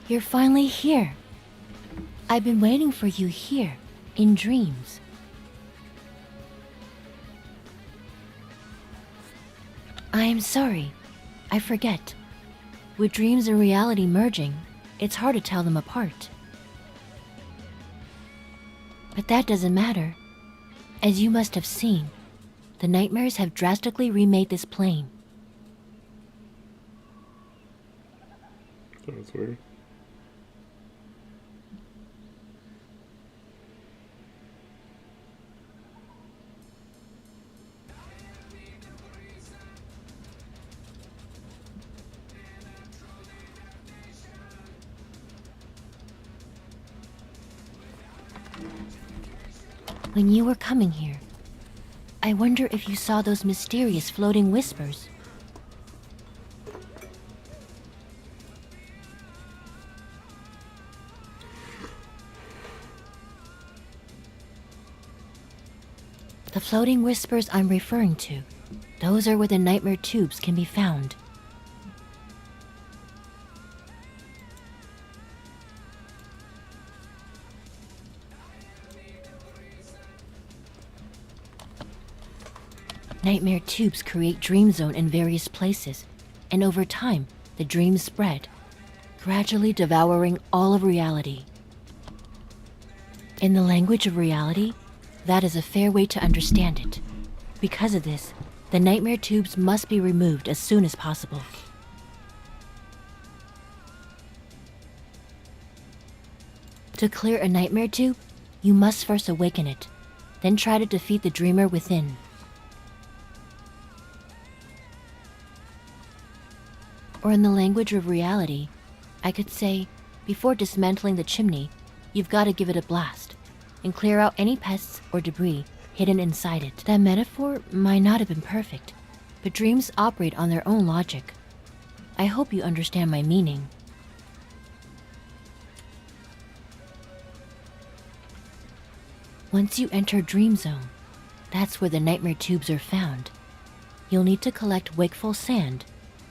You're finally here. I've been waiting for you here, in dreams. I am sorry. I forget. With dreams and reality merging, it's hard to tell them apart. But that doesn't matter. As you must have seen, the nightmares have drastically remade this plane. That's weird. When you were coming here, I wonder if you saw those mysterious floating whispers. The floating whispers I'm referring to, those are where the nightmare tubes can be found. Nightmare tubes create dream zone in various places, and over time, the dreams spread, gradually devouring all of reality. In the language of reality, that is a fair way to understand it. Because of this, the nightmare tubes must be removed as soon as possible. To clear a nightmare tube, you must first awaken it. Then try to defeat the dreamer within. Or in the language of reality, I could say, before dismantling the chimney, you've got to give it a blast and clear out any pests or debris hidden inside it. That metaphor might not have been perfect, but dreams operate on their own logic. I hope you understand my meaning. Once you enter Dream Zone, that's where the nightmare tubes are found. You'll need to collect wakeful sand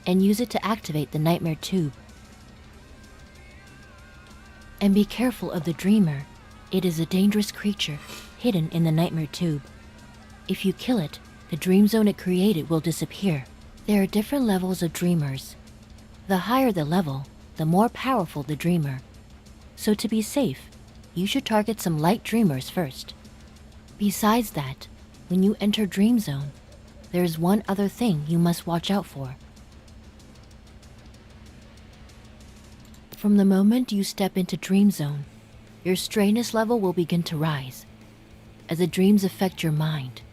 and use it to activate the nightmare tube. And be careful of the dreamer. It is a dangerous creature hidden in the nightmare tube. If you kill it, the dream zone it created will disappear. There are different levels of dreamers. The higher the level, the more powerful the dreamer. So to be safe, you should target some light dreamers first. Besides that, when you enter Dream Zone, there is one other thing you must watch out for. From the moment you step into Dream Zone, your strainess level will begin to rise, as the dreams affect your mind.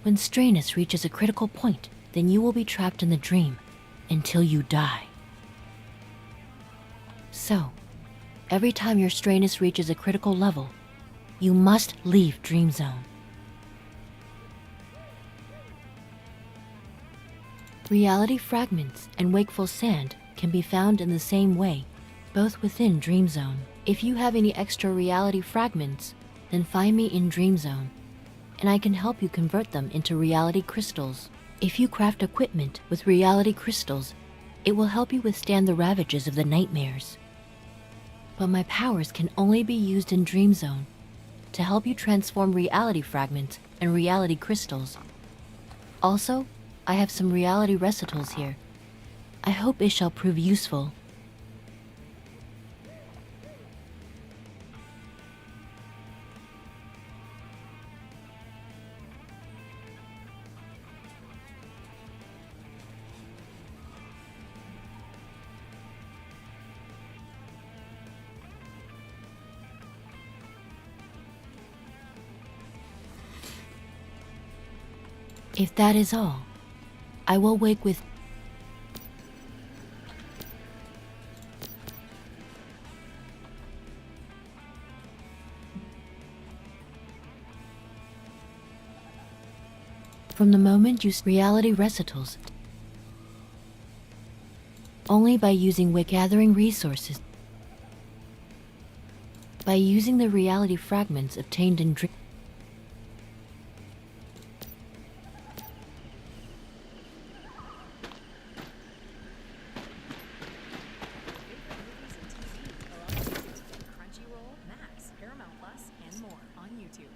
When strainess reaches a critical point, then you will be trapped in the dream until you die. So, every time your strainess reaches a critical level, you must leave Dream Zone. Reality fragments and wakeful sand can be found in the same way, both within Dream Zone. If you have any extra reality fragments, then find me in Dream Zone, and I can help you convert them into reality crystals. If you craft equipment with reality crystals, it will help you withstand the ravages of the nightmares. But my powers can only be used in Dream Zone to help you transform reality fragments and reality crystals. Also, I have some reality recitals here. I hope it shall prove useful. If that is all, I will wake with from the moment you reality recitals only by using gathering resources, by using the reality fragments obtained in dream. Crunchyroll, Max, Paramount Plus, and more on YouTube.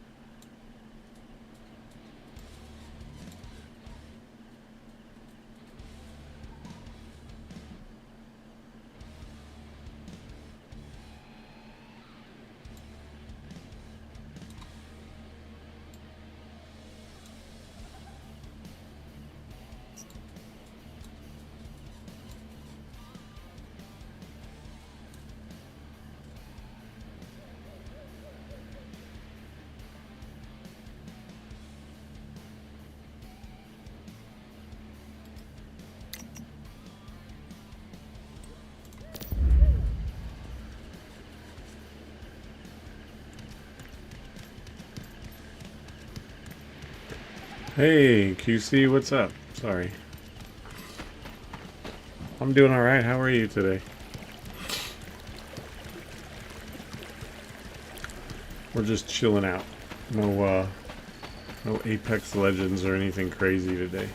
Hey, QC, what's up? Sorry. I'm doing alright. How are you today? We're just chilling out. No Apex Legends or anything crazy today.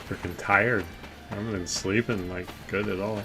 Freaking tired. I haven't been sleeping like good at all.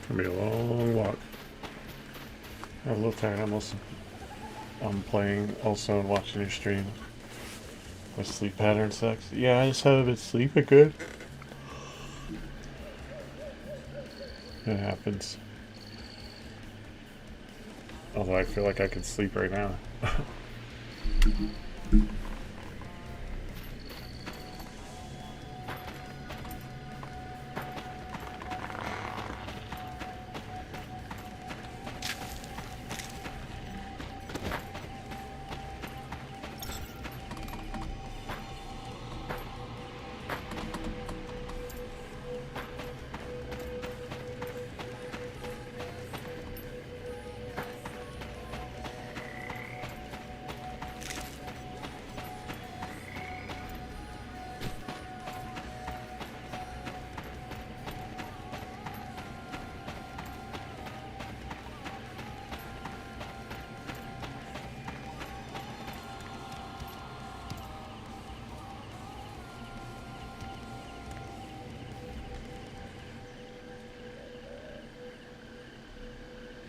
Gonna be a long walk. I'm a little tired. I'm playing also and watching your stream. My sleep pattern sucks. Yeah, I just haven't been sleeping good. It happens. Although I feel like I could sleep right now.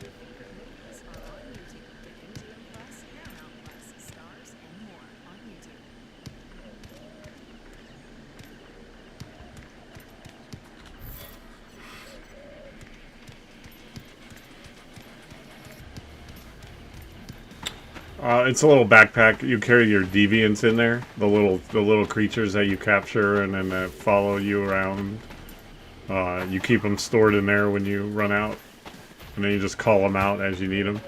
Your favorite movies are on YouTube with MGM Plus, Paramount Plus, Stars, and more on YouTube. It's a little backpack. You carry your deviants in there, the little creatures that you capture and then that follow you around. You keep them stored in there when you run out, and then you just call them out as you need them.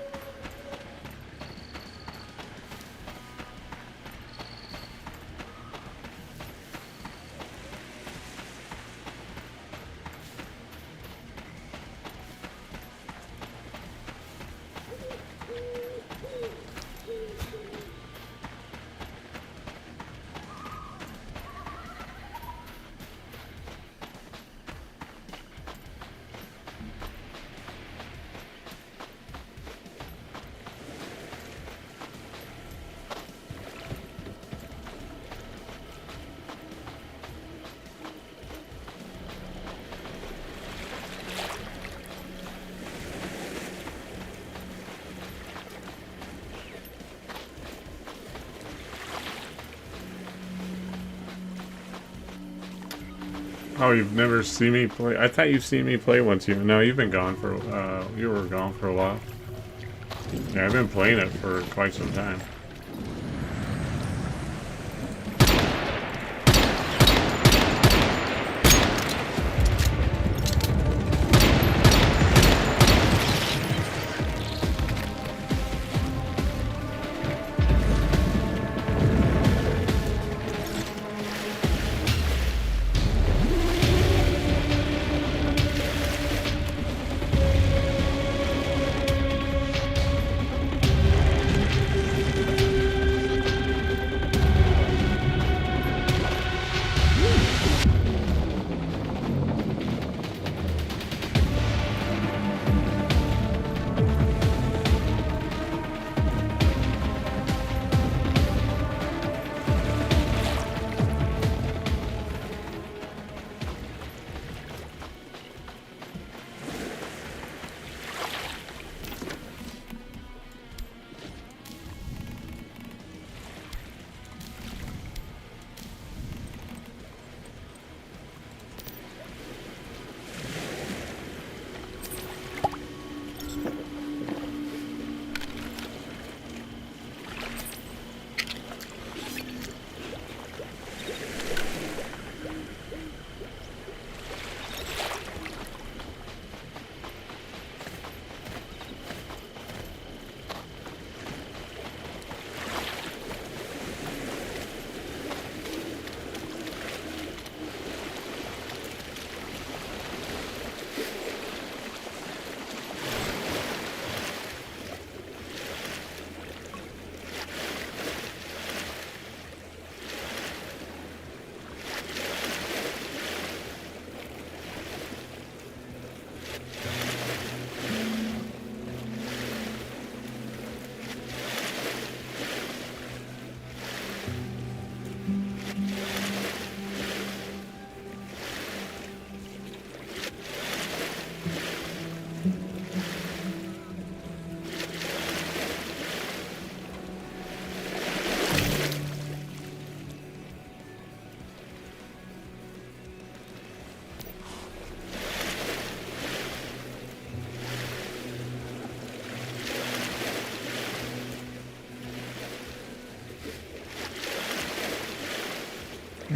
Oh, you've never seen me play? I thought you've seen me play once. No, you've been gone for. You were gone for a while. Yeah, I've been playing it for quite some time.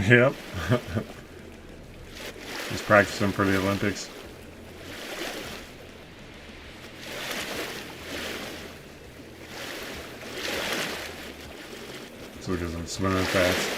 Yep. He's practicing for the Olympics. So he doesn't swim in fast.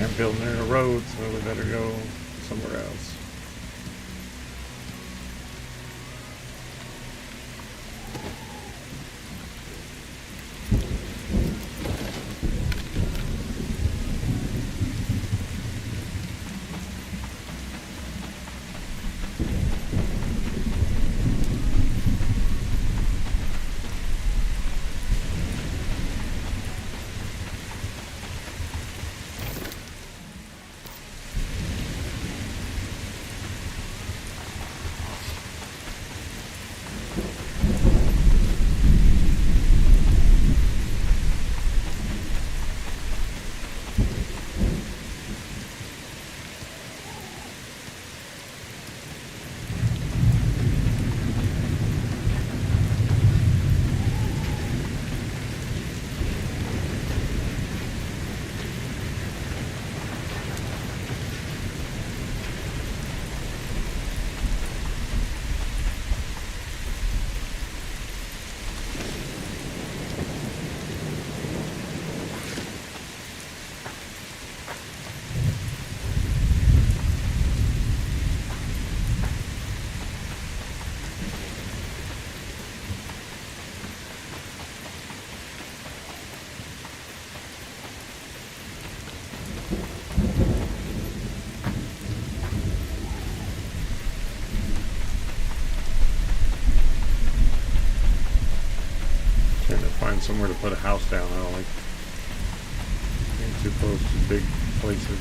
Can't build near a road, so we better go somewhere else. Find somewhere to put a house down. I don't like being too close to big places.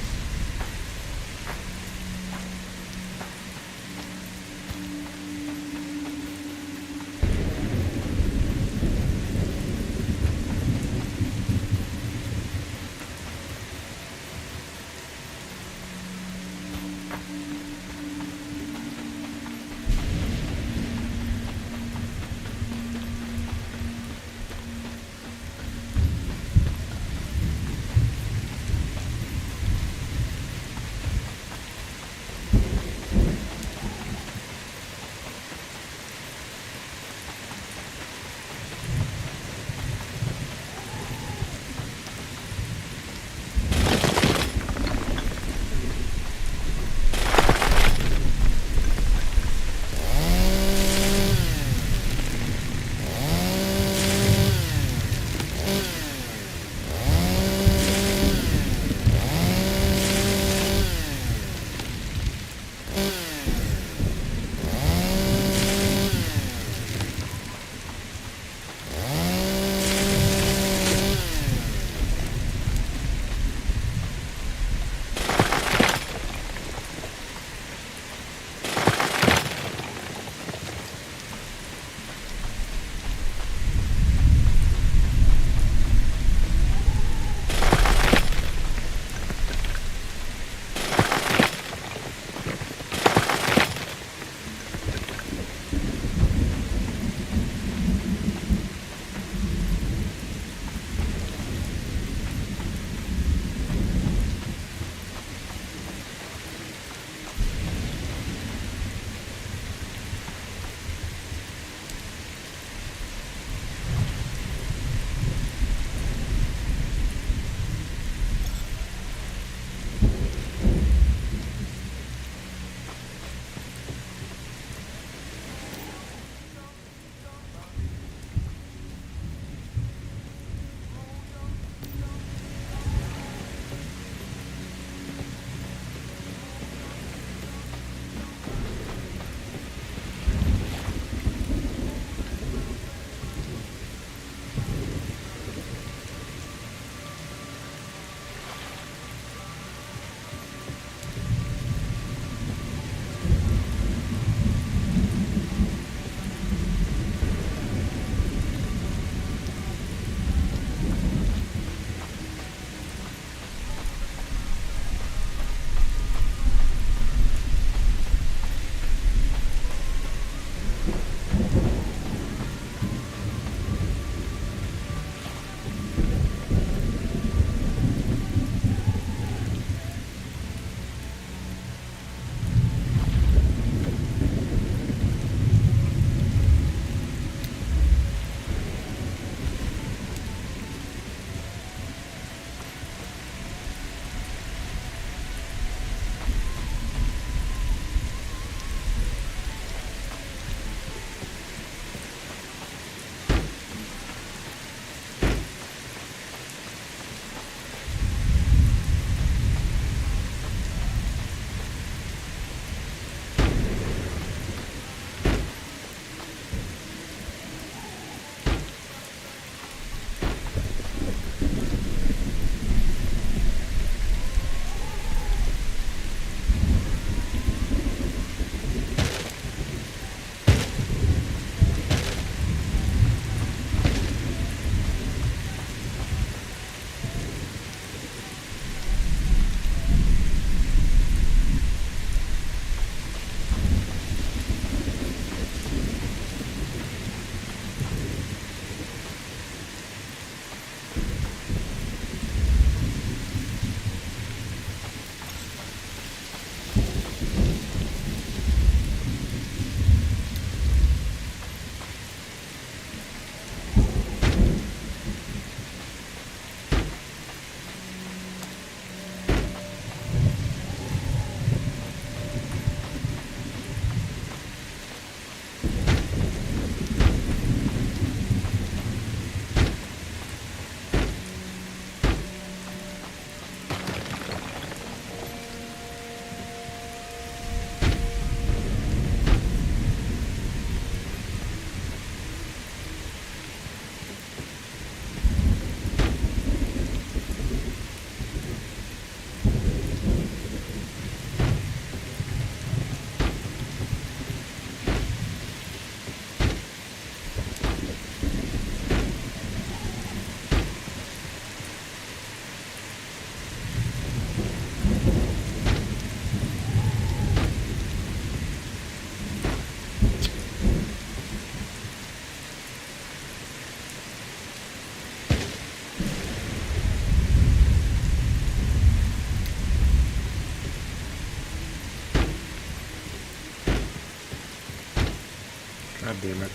God damn it.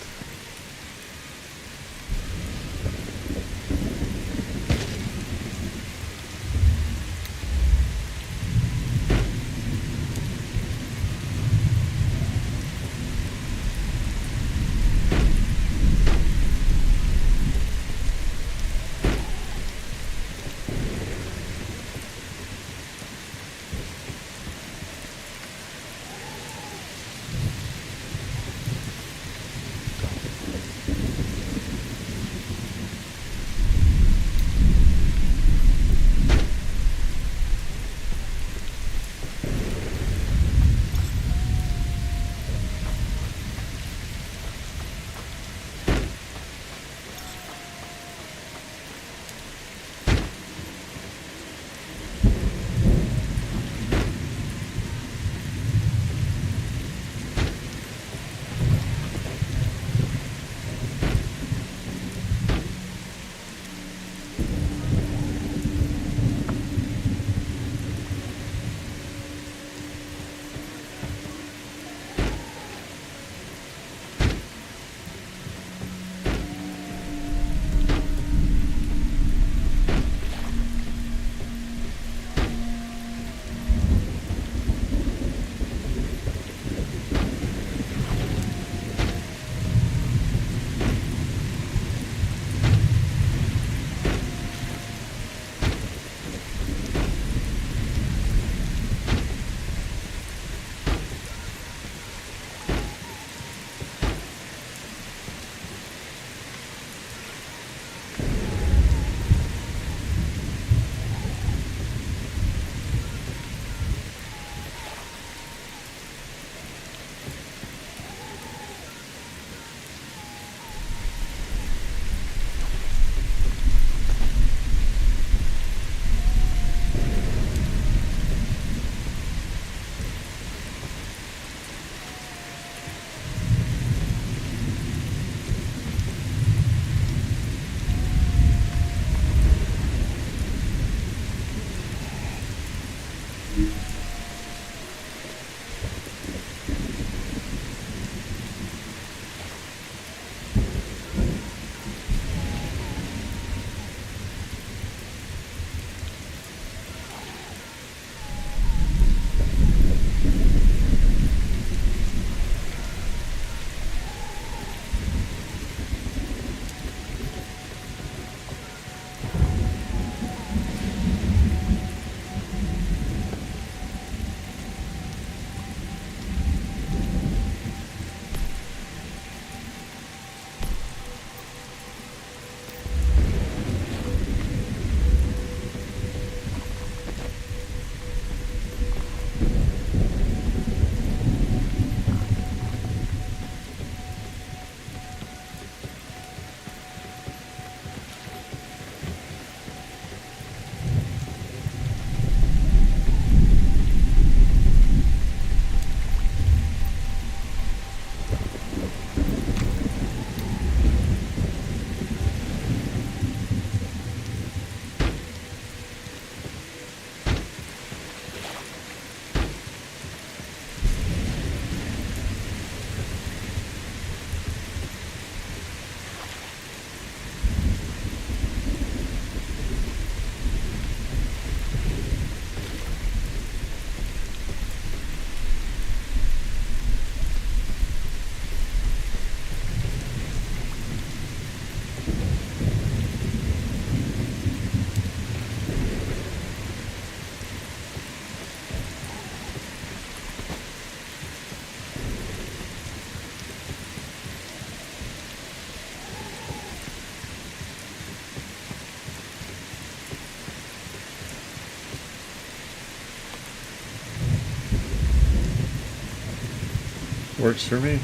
Works for me.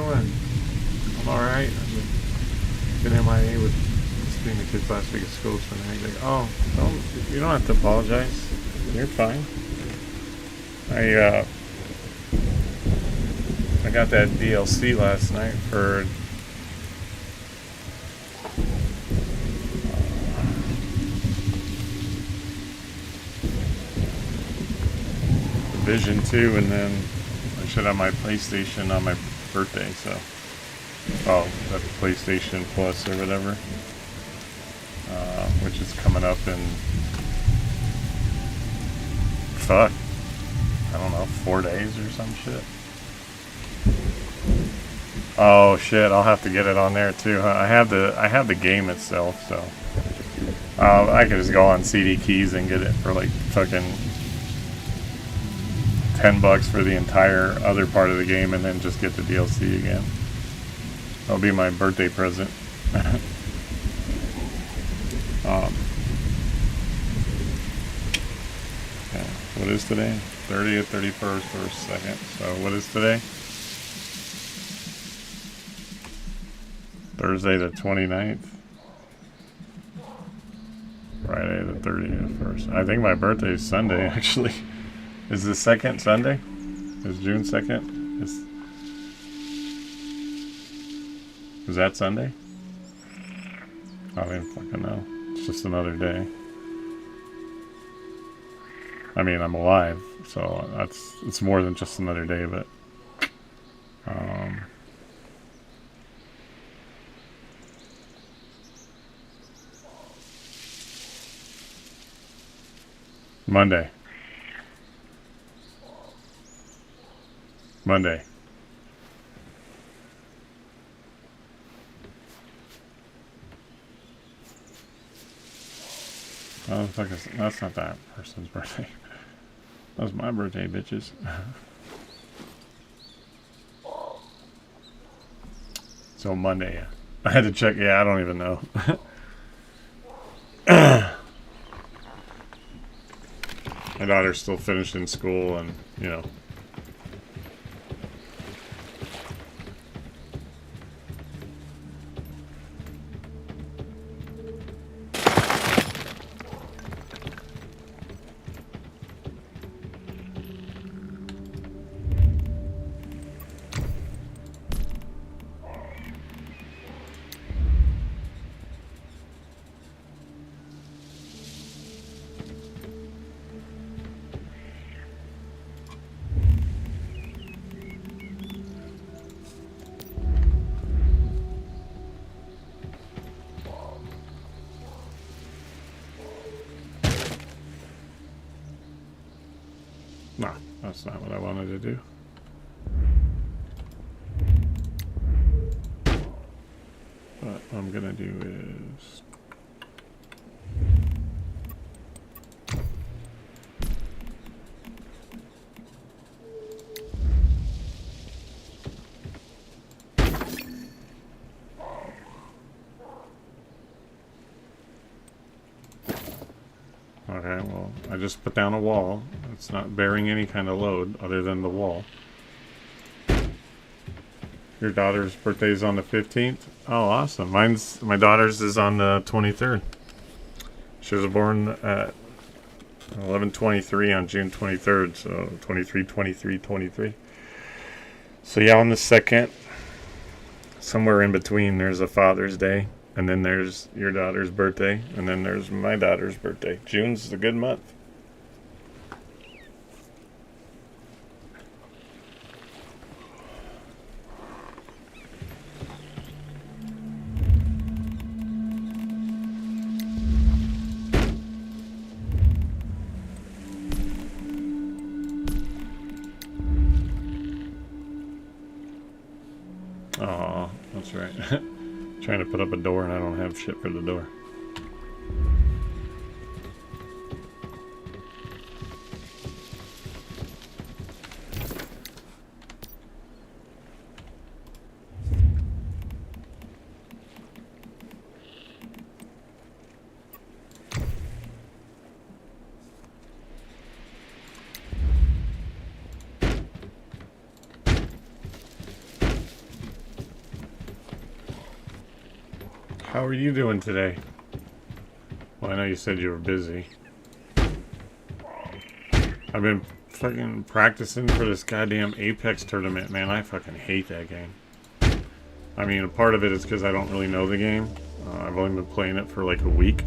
doing? I'm alright. I've been MIA with seeing the kids last week at school, so now he's like, oh, you don't have to apologize. You're fine. I got that DLC last night for Division 2, and then I should have my PlayStation on my birthday, so that's PlayStation Plus or whatever, which is coming up in I don't know, 4 days or some shit. Oh shit, I'll have to get it on there too, huh? I have the game itself, so I could just go on CD Keys and get it for like fucking $10 for the entire other part of the game, and then just get the DLC again. That'll be my birthday present. Okay. What is today? 30th, 31st, or 2nd. So what is today? Thursday the 29th. Friday the 30th, 1st. I think my birthday is Sunday, actually. Is the 2nd Sunday? Is June 2nd? Is that Sunday? I don't even fucking know. It's just another day. I mean, I'm alive, so it's more than just another day, but Monday. Oh, fuck, that's not that person's birthday. That was my birthday, bitches. So Monday. I had to check. Yeah, I don't even know. My daughter's still finishing school, and you know. No, that's not what I wanted to do. What I'm gonna do is okay, well, I just put down a wall. It's not bearing any kind of load other than the wall. Your daughter's birthday is on the 15th? Oh, awesome. My daughter's is on the 23rd. She was born at 11/23 on June 23rd, so 23, 23, 23. So yeah, on the 2nd, somewhere in between, there's a Father's Day, and then there's your daughter's birthday, and then there's my daughter's birthday. June's a good month. Oh, that's right. Trying to put up a door and I don't have shit for the door. How are you doing today? Well, I know you said you were busy. I've been fucking practicing for this goddamn Apex tournament, man. I fucking hate that game. I mean, a part of it is because I don't really know the game. I've only been playing it for like a week.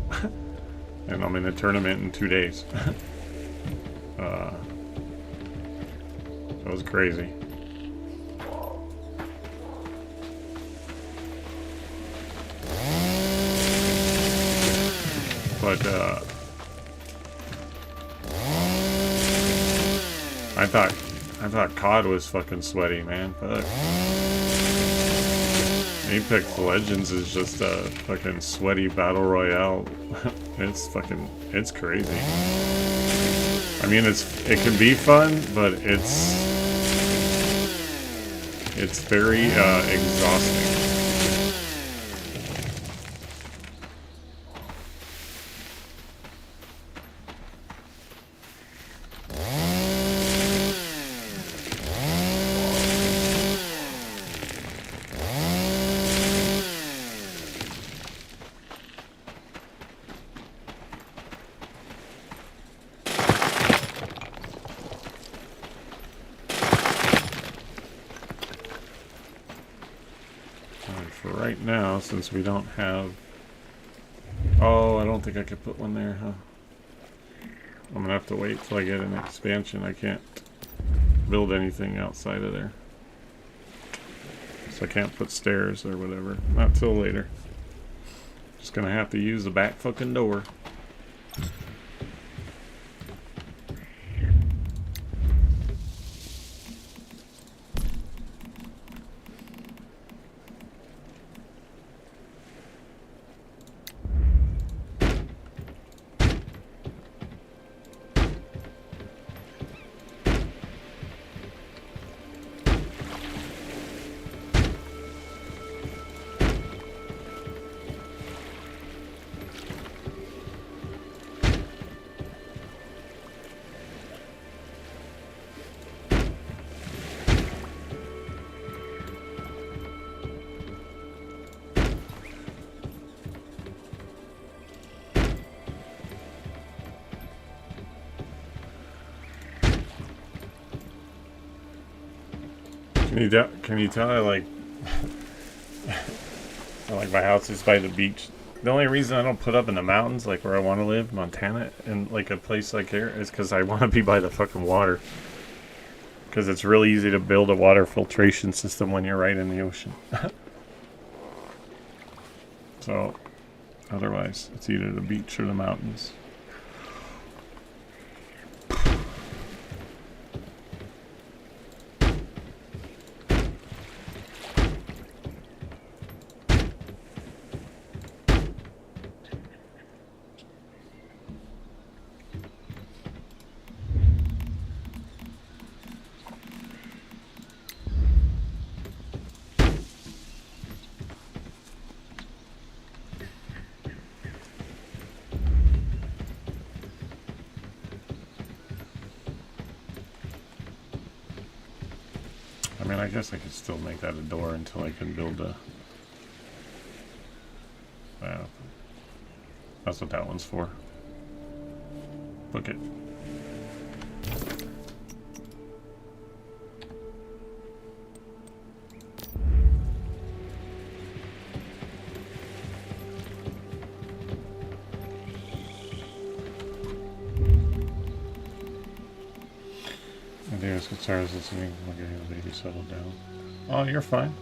And I'm in a tournament in 2 days. That was crazy. But, I thought COD was fucking sweaty, man. Fuck. Apex Legends is just a fucking sweaty battle royale. It's crazy. I mean, it can be fun, but it's very exhausting. Since we don't have... Oh, I don't think I could put one there, huh? I'm gonna have to wait till I get an expansion. I can't build anything outside of there. So I can't put stairs or whatever. Not till later. Just gonna have to use the back fucking door. Can you tell I like my house is by the beach? The only reason I don't put up in the mountains, like where I want to live, Montana, and like a place like here, is because I want to be by the fucking water. Because it's really easy to build a water filtration system when you're right in the ocean. So, otherwise, it's either the beach or the mountains. I guess I could still make that a door until I can build a... that's what that one's for. Book it. Sarah's listening. Look at his baby settle down. Oh, you're fine.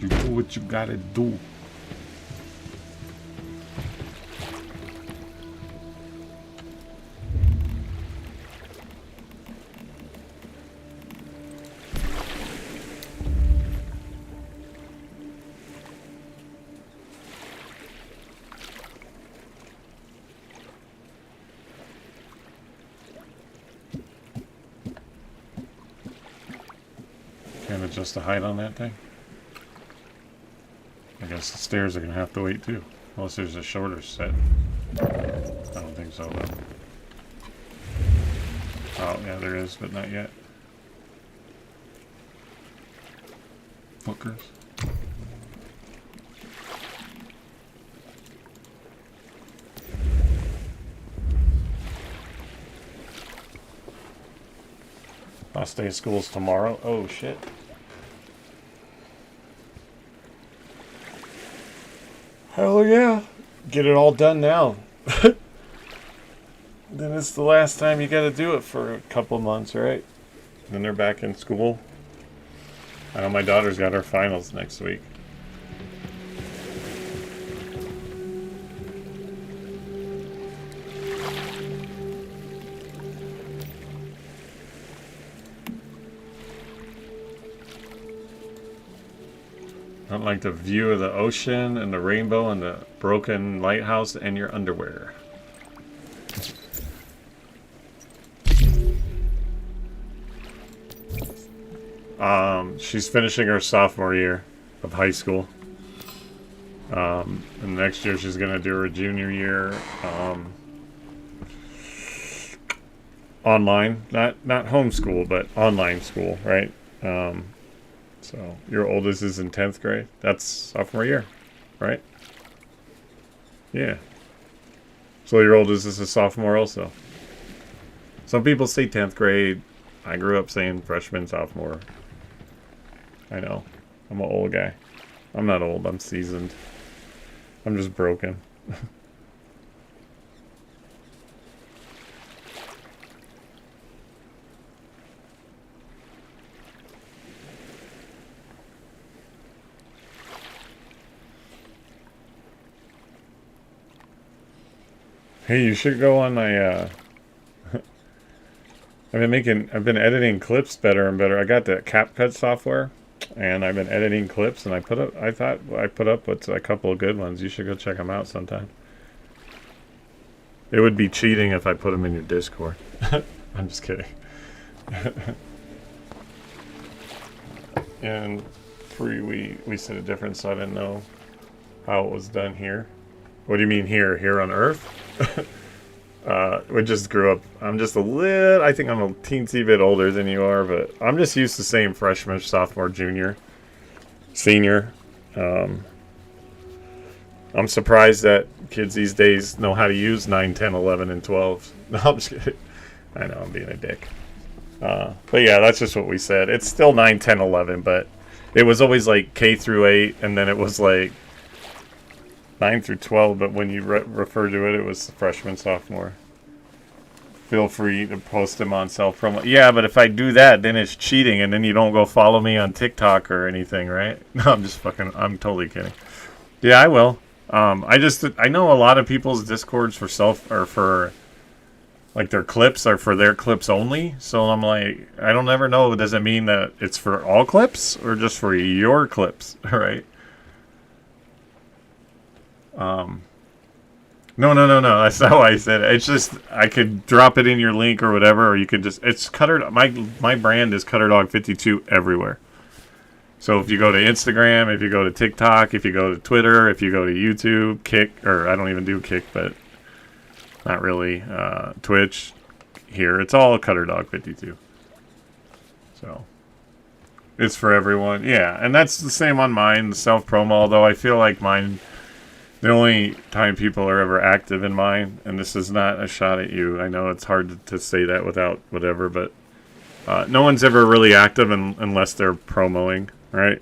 You do what you gotta do. Adjust the height on that thing? I guess the stairs are gonna have to wait too. Unless there's a shorter set. I don't think so though. Oh yeah, there is, but not yet. fuckers. Last day of school's tomorrow. Oh shit. Hell yeah. Get it all done now. Then it's the last time you gotta do it for a couple months, right? Then they're back in school. I know my daughter's got her finals next week. I don't like the view of the ocean and the rainbow and the broken lighthouse and your underwear. She's finishing her sophomore year of high school. And next year she's gonna do her junior year online, not homeschool, but online school, right? So your oldest is in 10th grade. That's sophomore year, right? Yeah. So your oldest is a sophomore also. Some people say 10th grade. I grew up saying freshman, sophomore. I know. I'm an old guy. I'm not old. I'm seasoned. I'm just broken. Hey, you should go on my I've been editing clips better and better. I got the CapCut software and I've been editing clips and I thought I put up with a couple of good ones. You should go check them out sometime. It would be cheating if I put them in your Discord. I'm just kidding. And we said it different, so I didn't know how it was done here. What do you mean here? Here on Earth? We just grew up. I'm just I think I'm a teensy bit older than you are, but I'm just used to saying freshman, sophomore, junior, senior. I'm surprised that kids these days know how to use 9, 10, 11, and 12. No, I'm just kidding. I know I'm being a dick. But yeah, that's just what we said. It's still 9, 10, 11, but it was always like K through 8, and then it was like 9 through 12, but when you refer to it, it was freshman, sophomore. Feel free to post them on self-promo. Yeah, but if I do that, then it's cheating, and then you don't go follow me on TikTok or anything, right? No, I'm totally kidding. Yeah, I will. I know a lot of people's Discords for like their clips are for their clips only. So I'm like, I don't ever know. Does it mean that it's for all clips or just for your clips, right? No. That's not why I said it. It's just I could drop it in your link or whatever, or you could just. It's Cutter. My brand is CutterDog52 everywhere. So if you go to Instagram, if you go to TikTok, if you go to Twitter, if you go to YouTube, Kick, or I don't even do Kick, but not really. Twitch, here it's all CutterDog52. So it's for everyone. Yeah, and that's the same on mine, the self promo. Although I feel like mine. The only time people are ever active in mine, and this is not a shot at you. I know it's hard to say that without whatever, but no one's ever really active unless they're promoting, right?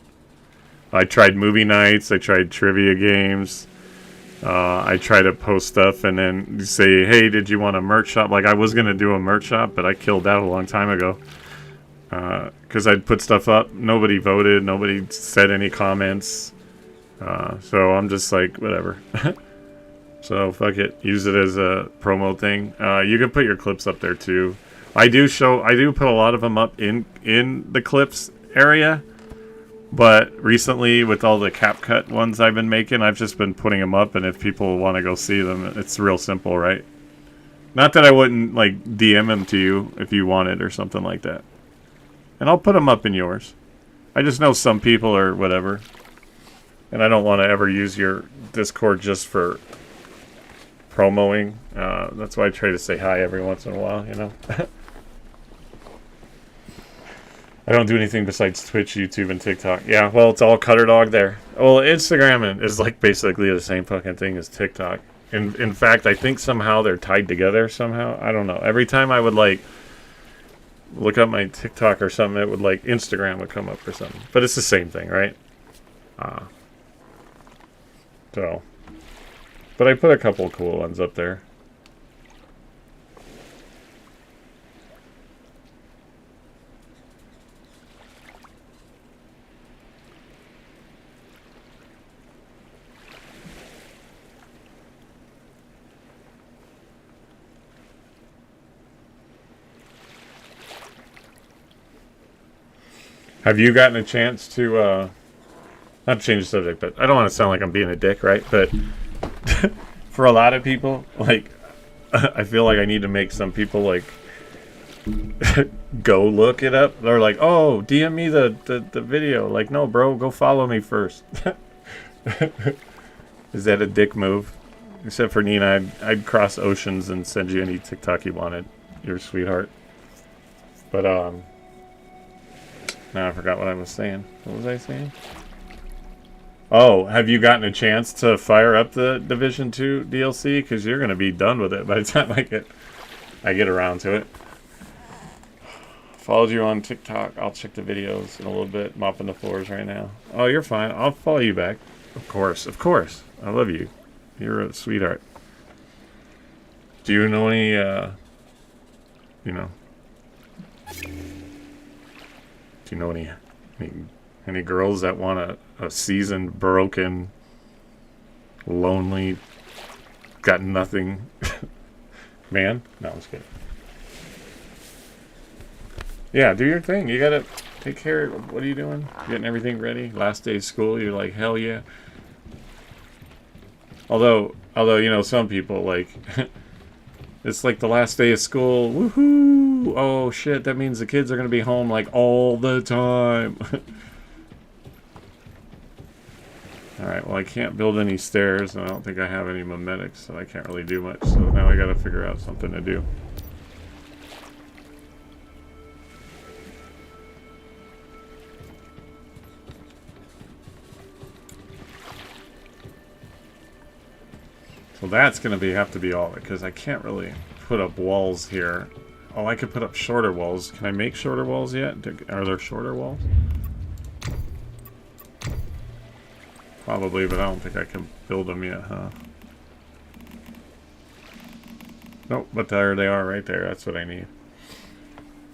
I tried movie nights. I tried trivia games. I try to post stuff and then say, hey, did you want a merch shop? Like I was going to do a merch shop, but I killed that a long time ago. Because I'd put stuff up. Nobody voted. Nobody said any comments. So I'm just like, whatever. So fuck it. Use it as a promo thing. You can put your clips up there too. I do put a lot of them up in the clips area. But recently with all the CapCut ones I've been making, I've just been putting them up. And if people want to go see them, it's real simple, right? Not that I wouldn't like DM them to you if you wanted or something like that. And I'll put them up in yours. I just know some people are whatever. And I don't want to ever use your Discord just for promoing. That's why I try to say hi every once in a while, you know. I don't do anything besides Twitch, YouTube, and TikTok. Yeah, well, it's all Cutter Dog there. Well, Instagram is like basically the same fucking thing as TikTok. In fact, I think somehow they're tied together somehow. I don't know. Every time I would like look up my TikTok or something, it would like Instagram would come up or something. But it's the same thing, right? So, but I put a couple cool ones up there. Have you gotten a chance to, not to change the subject, but I don't want to sound like I'm being a dick, right? But for a lot of people, like, I feel like I need to make some people, like, go look it up. They're like, oh, DM me the video. Like, no, bro, go follow me first. Is that a dick move? Except for Nina, I'd cross oceans and send you any TikTok you wanted. You're a sweetheart. But, now I forgot what I was saying. What was I saying? Oh, have you gotten a chance to fire up the Division 2 DLC? Because you're going to be done with it by the time I get around to it. Followed you on TikTok. I'll check the videos in a little bit. Mopping the floors right now. Oh, you're fine. I'll follow you back. Of course. Of course. I love you. You're a sweetheart. Do you know any, you know... Do you know any girls that want a seasoned, broken, lonely, got nothing man? No, I'm just kidding. Yeah, do your thing. You gotta take care of, what are you doing? Getting everything ready? Last day of school, you're like, hell yeah. Although, you know, some people, like, it's like the last day of school. Woohoo! Oh shit, that means the kids are gonna be home like all the time. Alright, well I can't build any stairs and I don't think I have any memetics, so I can't really do much. So now I gotta figure out something to do. So that's gonna have to be all of it, because I can't really put up walls here. Oh, I could put up shorter walls. Can I make shorter walls yet? Are there shorter walls? Probably, but I don't think I can build them yet, huh? Nope, but there they are right there. That's what I need.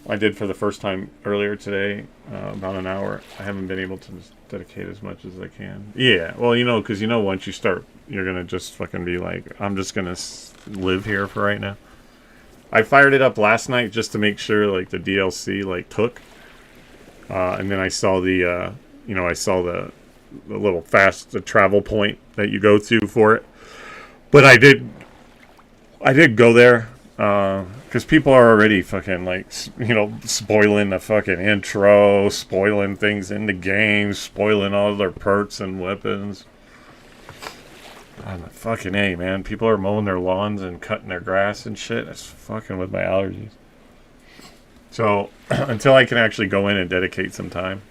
I did for the first time earlier today, about an hour. I haven't been able to dedicate as much as I can. Yeah, well, you know, because you know once you start, you're going to just fucking be like, I'm just going to live here for right now. I fired it up last night just to make sure, like, the DLC, like, took. And then I saw the, you know, I saw the little fast travel point that you go to for it. But I did go there, because people are already fucking, like, you know, spoiling the fucking intro, spoiling things in the game, spoiling all their perks and weapons. Fucking A, man. People are mowing their lawns and cutting their grass and shit. That's fucking with my allergies. So, until I can actually go in and dedicate some time,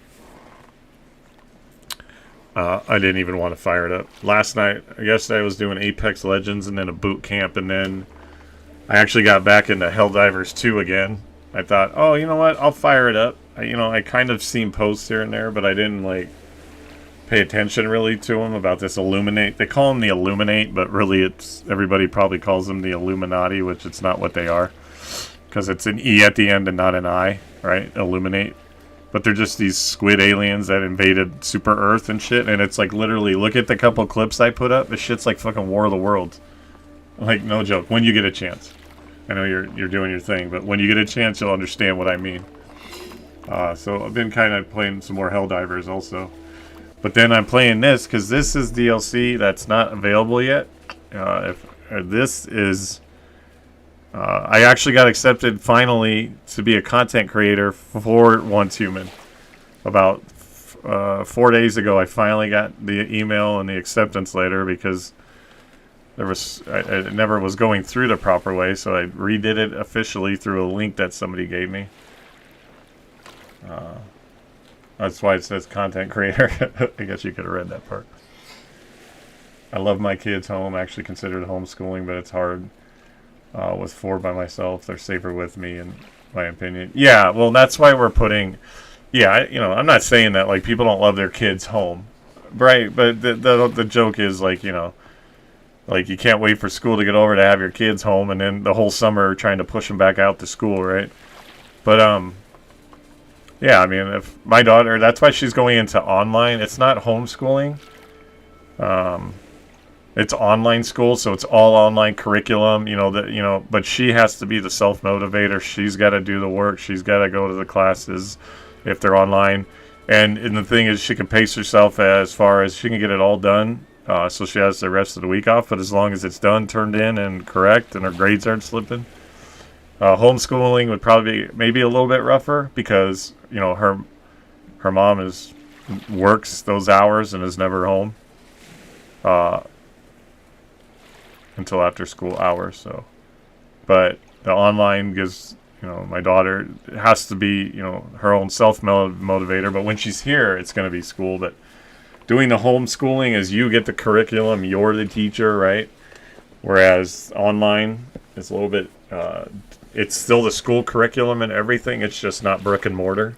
I didn't even want to fire it up. Yesterday I was doing Apex Legends and then a boot camp, and then I actually got back into Helldivers 2 again. I thought, oh, you know what? I'll fire it up. I kind of seen posts here and there, but I didn't, like, pay attention really to them about this Illuminate. They call them the Illuminate, but really everybody probably calls them the Illuminati, which it's not what they are, because it's an E at the end and not an I, right? Illuminate. But they're just these squid aliens that invaded Super Earth and shit, and it's like literally, look at the couple clips I put up. This shit's like fucking War of the Worlds. Like, no joke. When you get a chance. I know you're doing your thing, but when you get a chance, you'll understand what I mean. So I've been kind of playing some more Helldivers also. But then I'm playing this because this is DLC that's not available yet. This is... I actually got accepted finally to be a content creator for Once Human. About 4 days ago, I finally got the email and the acceptance letter because it never was going through the proper way, so I redid it officially through a link that somebody gave me. That's why it says content creator. I guess you could have read that part. I love my kids home. I actually considered homeschooling, but it's hard. With 4 by myself, they're safer with me, in my opinion. Yeah, well, that's why we're putting. Yeah, I'm not saying that like people don't love their kids home, right? But the joke is like like you can't wait for school to get over to have your kids home, and then the whole summer trying to push them back out to school, right? But yeah, I mean, if my daughter, that's why she's going into online. It's not homeschooling. It's online school, so it's all online curriculum. But she has to be the self motivator. She's got to do the work. She's got to go to the classes if they're online. And the thing is, she can pace herself as far as she can get it all done. So she has the rest of the week off. But as long as it's done, turned in, and correct, and her grades aren't slipping. Homeschooling would probably be maybe a little bit rougher because her mom works those hours and is never home until after school hours. So, but the online gives my daughter has to be her own self motivator. But when she's here, it's going to be school. But doing the homeschooling is you get the curriculum, you're the teacher, right? Whereas online is a little bit. It's still the school curriculum and everything. It's just not brick and mortar.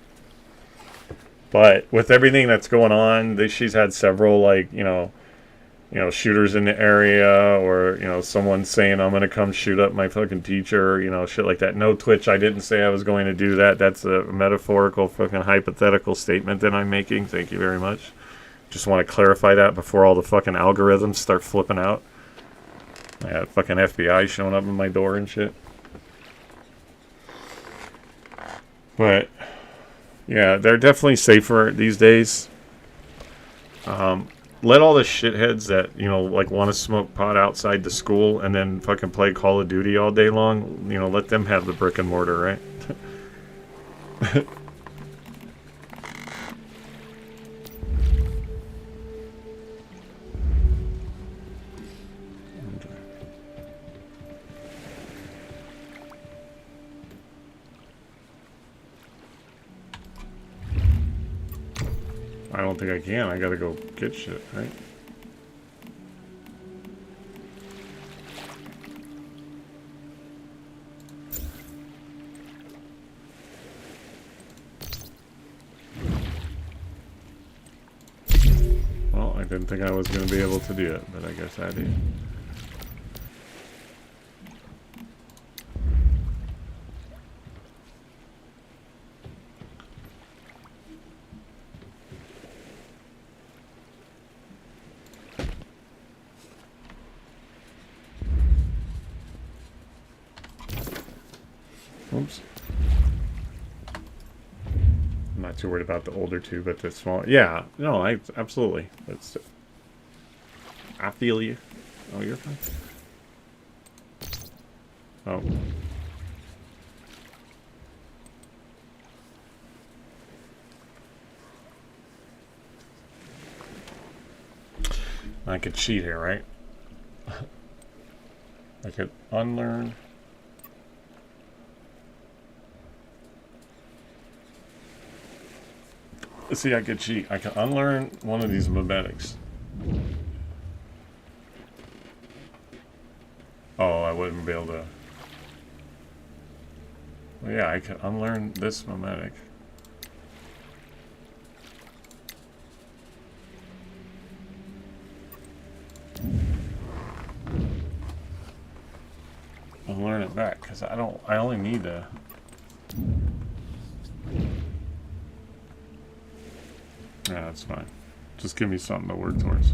But with everything that's going on, she's had several shooters in the area, or someone saying I'm gonna come shoot up my fucking teacher, shit like that. No, Twitch, I didn't say I was going to do that. That's a metaphorical fucking hypothetical statement that I'm making. Thank you very much. Just want to clarify that before all the fucking algorithms start flipping out. I had fucking FBI showing up in my door and shit. But yeah, they're definitely safer these days. Let all the shitheads that want to smoke pot outside the school and then fucking play Call of Duty all day long. Let them have the brick and mortar, right? I don't think I can. I gotta go get shit, right? Well, I didn't think I was gonna be able to do it, but I guess I did. Oops. I'm not too worried about the older two, but the small. Yeah, no, absolutely. I feel you. Oh, you're fine. Oh. I could cheat here, right? I could unlearn. See, I could cheat. I can unlearn one of these memetics. Oh, I wouldn't be able to. Well, yeah, I could unlearn this memetic. And learn it back, because I only need to. Yeah, that's fine. Just give me something to work towards.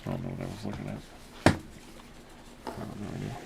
I don't know what I was looking at. I have no idea.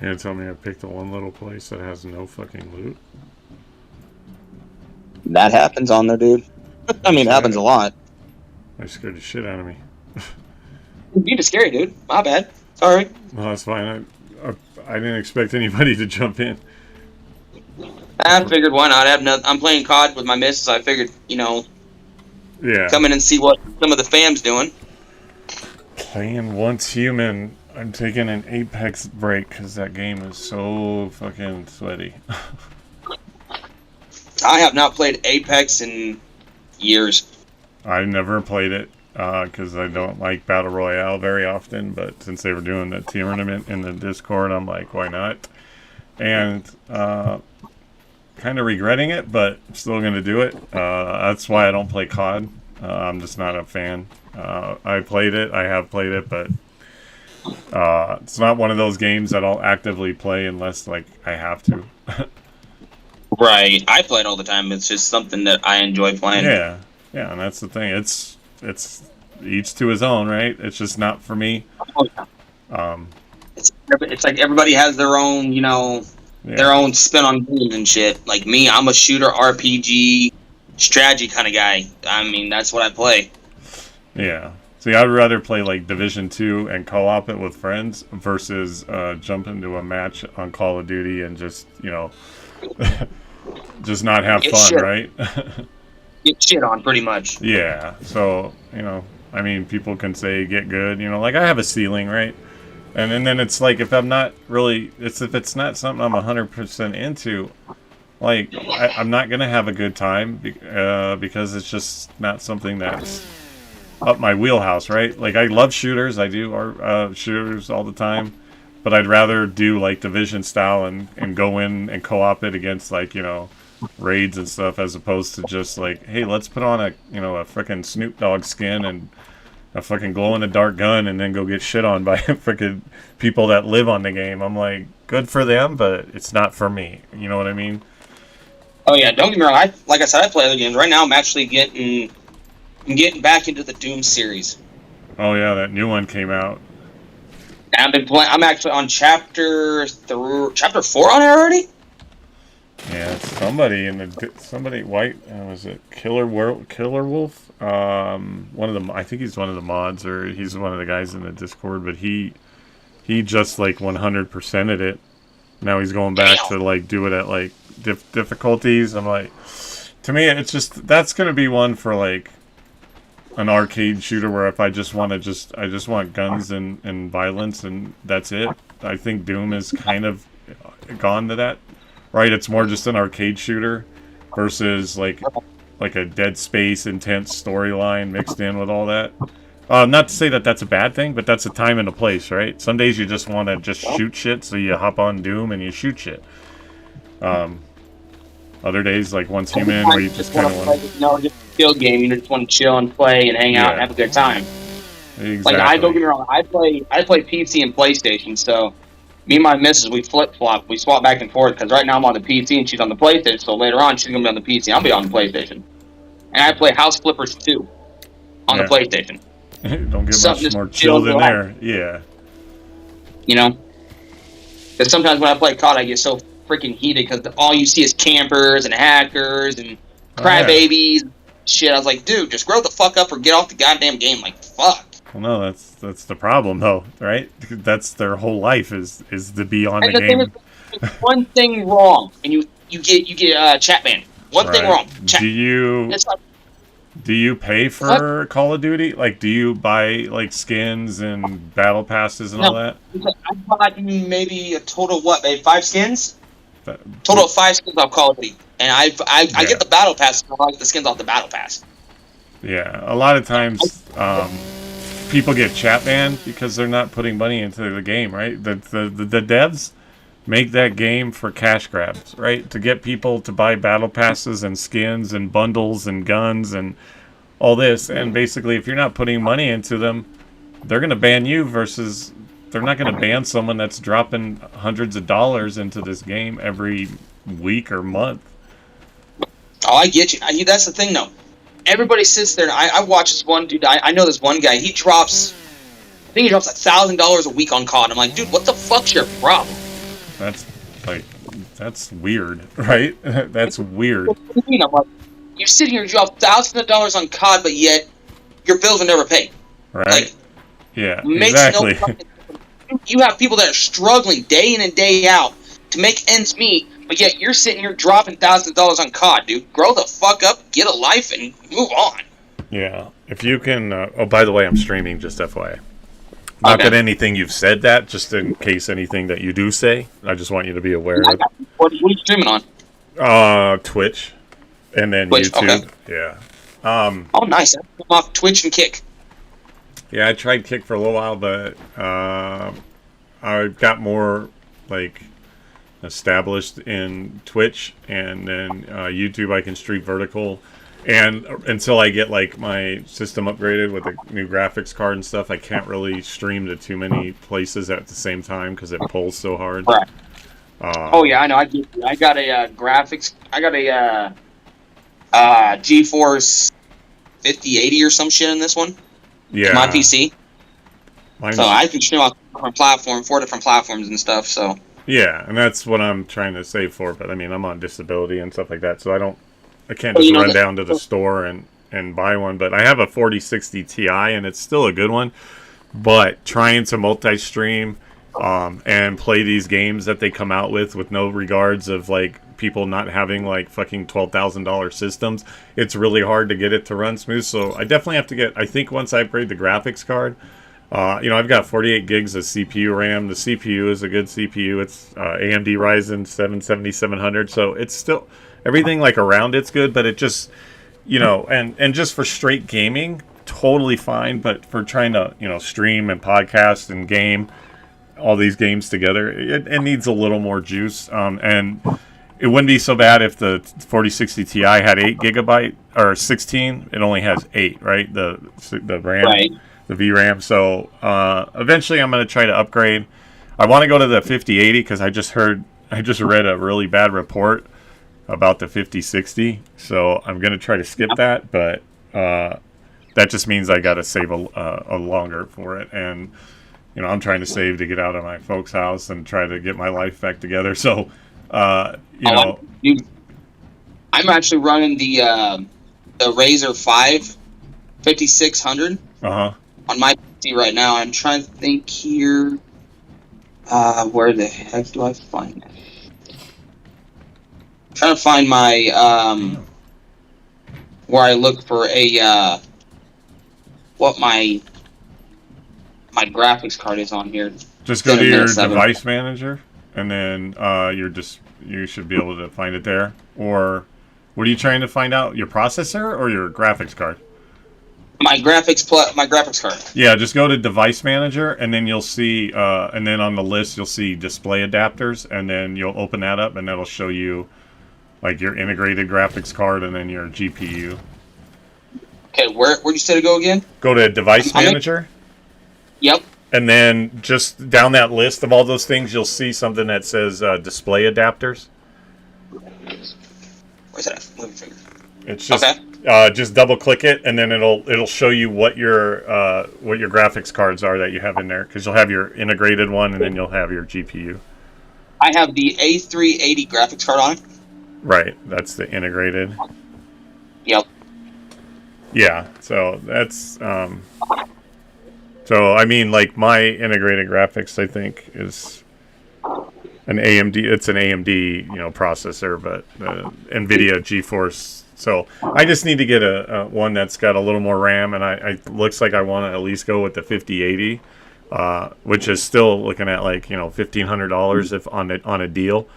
You're gonna tell me I picked the one little place that has no fucking loot? That happens on there, dude. I mean, it happens a lot. That scared the shit out of me. You're just scary, dude. My bad. Sorry. Well, that's fine. I didn't expect anybody to jump in. I figured why not? I'm playing COD with my missus. I figured, Yeah. come in and see what some of the fam's doing. Playing Once Human. I'm taking an Apex break because that game is so fucking sweaty. I have not played Apex in years. I never played it because I don't like Battle Royale very often, but since they were doing the tournament in the Discord, I'm like, why not? And kind of regretting it, but still going to do it. That's why I don't play COD. I'm just not a fan. I have played it, but it's not one of those games that I'll actively play unless like I have to. Right. I play it all the time. It's just something that I enjoy playing. Yeah, and that's the thing. It's each to his own, right? It's just not for me. It's like everybody has their own, their own spin on games and shit. Like me, I'm a shooter, RPG, strategy kind of guy. I mean, that's what I play. Yeah. See, I'd rather play like Division 2 and co-op it with friends versus jump into a match on Call of Duty and just, just not have Get fun, shit. right? Get shit on, pretty much. Yeah. So, I mean, people can say get good, like I have a ceiling, right? And then it's like if I'm not really, if it's not something I'm 100% into, like I'm not gonna have a good time because it's just not something that's up my wheelhouse, right? Like I love shooters, I do shooters all the time, but I'd rather do like Division style and go in and co-op it against like raids and stuff as opposed to just like, hey, let's put on a freaking Snoop Dogg skin and a fucking glow-in-the-dark gun and then go get shit on by freaking people that live on the game. I'm like, good for them, but it's not for me. You know what I mean? Oh yeah, don't get me wrong. Like I said, I play other games. Right now, I'm actually getting back into the Doom series. Oh yeah, that new one came out. And I've been playing. I'm actually on chapter 4 on it already. Yeah, somebody white was it Killer Wolf? One of the I think he's one of the mods or he's one of the guys in the Discord, but he just like 100%ed it. Now he's going back to like do it at like difficulties. I'm like, to me, it's just that's gonna be one for like an arcade shooter where if I just want guns and violence and that's it. I think Doom is kind of gone to that. Right, it's more just an arcade shooter versus like a Dead Space intense storyline mixed in with all that. Not to say that that's a bad thing, but that's a time and a place, right? Some days you just want to just shoot shit, so you hop on Doom and you shoot shit. Other days, like Once Human, where you just kind of want to... just a chill game. You just want to chill and play and hang out and have a good time. Exactly. Like, don't get me wrong, I play PC and PlayStation, so... Me and my missus, we flip-flop. We swap back and forth, because right now I'm on the PC and she's on the PlayStation, so later on she's going to be on the PC. I'll be on the PlayStation. And I play House Flippers 2 on the PlayStation. Don't get much more chill than there. Yeah. Because sometimes when I play COD, I get so freaking heated, because all you see is campers and hackers and crybabies. Shit, I was like, dude, just grow the fuck up or get off the goddamn game. Like, fuck. Well, no, that's the problem, though, right? That's their whole life is to be on the game. One thing wrong, and you get chat banned. One thing wrong. Chat. Do you pay for Call of Duty? Like, do you buy like skins and battle passes and all that? I bought maybe a total of 5 skins. Total of 5 skins off Call of Duty, and I get the battle pass. I like the skins off the battle pass. Yeah, a lot of times. People get chat banned because they're not putting money into the game, right? The devs make that game for cash grabs, right? To get people to buy battle passes and skins and bundles and guns and all this. And basically, if you're not putting money into them, they're going to ban you versus they're not going to ban someone that's dropping hundreds of dollars into this game every week or month. Oh, I get you. That's the thing, though. Everybody sits there, and I watch this one dude. I know this one guy. I think he drops $1,000 a week on COD. I'm like, dude, what the fuck's your problem? That's like, that's weird, right? That's weird, What do you mean? I'm like, you sit here and drop thousands of dollars on COD, but yet your bills are never paid. right? Like, Yeah, makes exactly. no fucking sense. You have people that are struggling day in and day out to make ends meet, but yet you're sitting here dropping thousands of dollars on COD, dude. Grow the fuck up, get a life, and move on. Yeah, if you can. Oh, by the way, I'm streaming. Just FYI. Not Okay. that anything you've said that, just in case anything that you do say. I just want you to be aware of. What are you streaming on? Twitch, and then Twitch, YouTube. okay. Yeah. Oh, nice. I'm off Twitch and Kick. Yeah, I tried Kick for a little while, but I got more like established in Twitch, and then YouTube I can stream vertical. And until I get like my system upgraded with a new graphics card and stuff, I can't really stream to too many places at the same time because it pulls so hard. Right. Oh yeah, I know. I got a graphics. I got a GeForce 5080 or some shit in this one. Yeah. My PC. Mine's- So I can stream on four different platforms and stuff. So Yeah, and that's what I'm trying to save for. But I mean, I'm on disability and stuff like that, so I can't Well, just you know run that- down to the store and buy one. But I have a 4060 Ti, and it's still a good one. But trying to multi-stream and play these games that they come out with no regards of like people not having like fucking $12,000 systems, it's really hard to get it to run smooth. So I definitely have to get. I think once I upgrade the graphics card. I've got 48 gigs of CPU RAM. The CPU is a good CPU. It's AMD Ryzen 7 7700, so it's still everything like around it's good, but it just, and just for straight gaming, totally fine. But for trying to, stream and podcast and game all these games together, it needs a little more juice. And it wouldn't be so bad if the 4060 Ti had 8 gigabyte or 16. It only has 8, right? The RAM. right. The VRAM. So eventually I'm going to try to upgrade. I want to go to the 5080 because I just read a really bad report about the 5060. So I'm going to try to skip that, but that just means I got to save a longer for it. And, I'm trying to save to get out of my folks' house and try to get my life back together. So, Dude, I'm actually running the Razer 5 5600 uh-huh. on my PC right now. I'm trying to think here. Where the heck do I find it? I'm trying to find my where I look for a what my graphics card is on here. Just go to your Minute 7. device manager, and then you should be able to find it there. Or what are you trying to find out? Your processor or your graphics card? My graphics card. Yeah, just go to device manager, and then you'll see, and then on the list you'll see display adapters, and then you'll open that up, and that'll show you like your integrated graphics card, and then your GPU. Okay, where'd you say to go again? Go to device I'm in- manager. Yep. And then just down that list of all those things, you'll see something that says display adapters. Where's that? Moving finger. It's just Okay. just double click it, and then it'll show you what your graphics cards are that you have in there, because you'll have your integrated one, and then you'll have your GPU. I have the A380 graphics card on it. Right, that's the integrated. Yep. Yeah, so that's so I mean, like my integrated graphics, I think is an AMD. It's an AMD, processor, but NVIDIA GeForce. So I just need to get a one that's got a little more RAM, and I looks like I want to at least go with the 5080, which is still looking at like $1,500 if on a deal.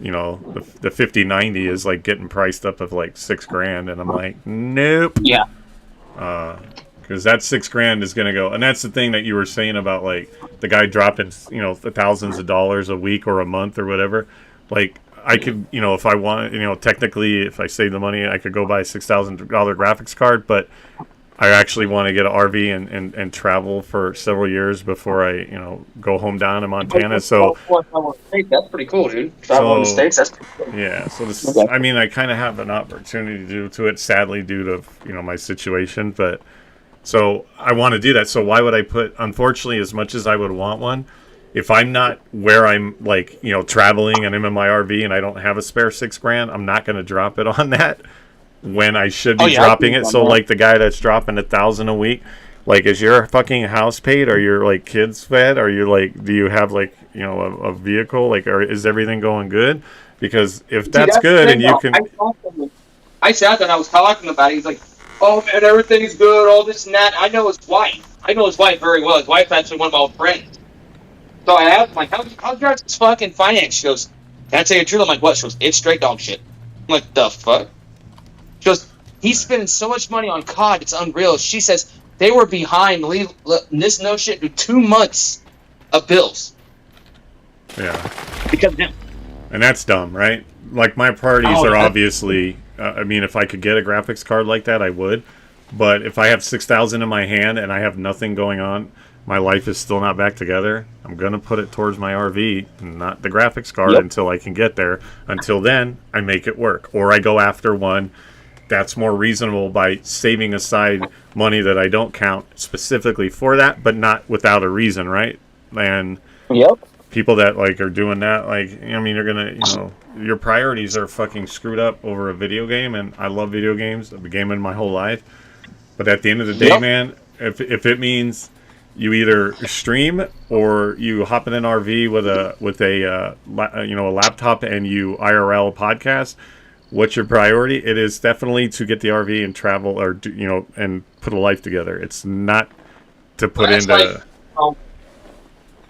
The 5090 is like getting priced up of like $6,000, and I'm like, nope. Yeah. Because that $6,000 is going to go, and that's the thing that you were saying about like the guy dropping the thousands of dollars a week or a month or whatever. Like I could, if I want, technically if I save the money, I could go buy a $6,000 graphics card, but I actually want to get an RV and travel for several years before I go home down in Montana. So That's pretty cool, dude. Travel in the States, that's pretty cool. yeah, so this, Okay. I mean, I kind of have an opportunity to do to it, sadly, due to my situation. But so I want to do that. So why would I put? Unfortunately, as much as I would want one, if I'm not where I'm like, traveling and I'm in my RV and I don't have a spare $6,000, I'm not going to drop it on that when I should be dropping it. So like the guy that's dropping $1,000 a week, like, is your fucking house paid? Are your like kids fed? Are you like, do you have like, a vehicle? Like, is everything going good? Because if that's good and you can, I sat there and I was talking about it. He's like, "Oh man, everything's good, all this and that." I know his wife. I know his wife very well. His wife's actually one of my old friends. So I asked him, like, how's your fucking finance? She goes, "Can I tell you the truth?" I'm like, "What?" She goes, "It's straight dog shit." I'm like, "The fuck?" She goes, "He's spending so much money on COD, it's unreal." She says they were behind this no shit to 2 months of bills. Yeah. Because of him. And that's dumb, right? Like, my priorities are obviously, I mean, if I could get a graphics card like that, I would. But if I have $6,000 in my hand and I have nothing going on, my life is still not back together, I'm going to put it towards my RV, not the graphics card, until I can get there. Until then, I make it work. Or I go after one that's more reasonable by saving aside money that I don't count specifically for that, but not without a reason, right? And people that like are doing that, like, I mean, you're gonna, your priorities are fucking screwed up over a video game. And I love video games. I've been gaming my whole life. But at the end of the day, man, if it means you either stream or you hop in an RV with a laptop and you IRL podcast, what's your priority? It is definitely to get the RV and travel, or and put a life together. It's not to put into.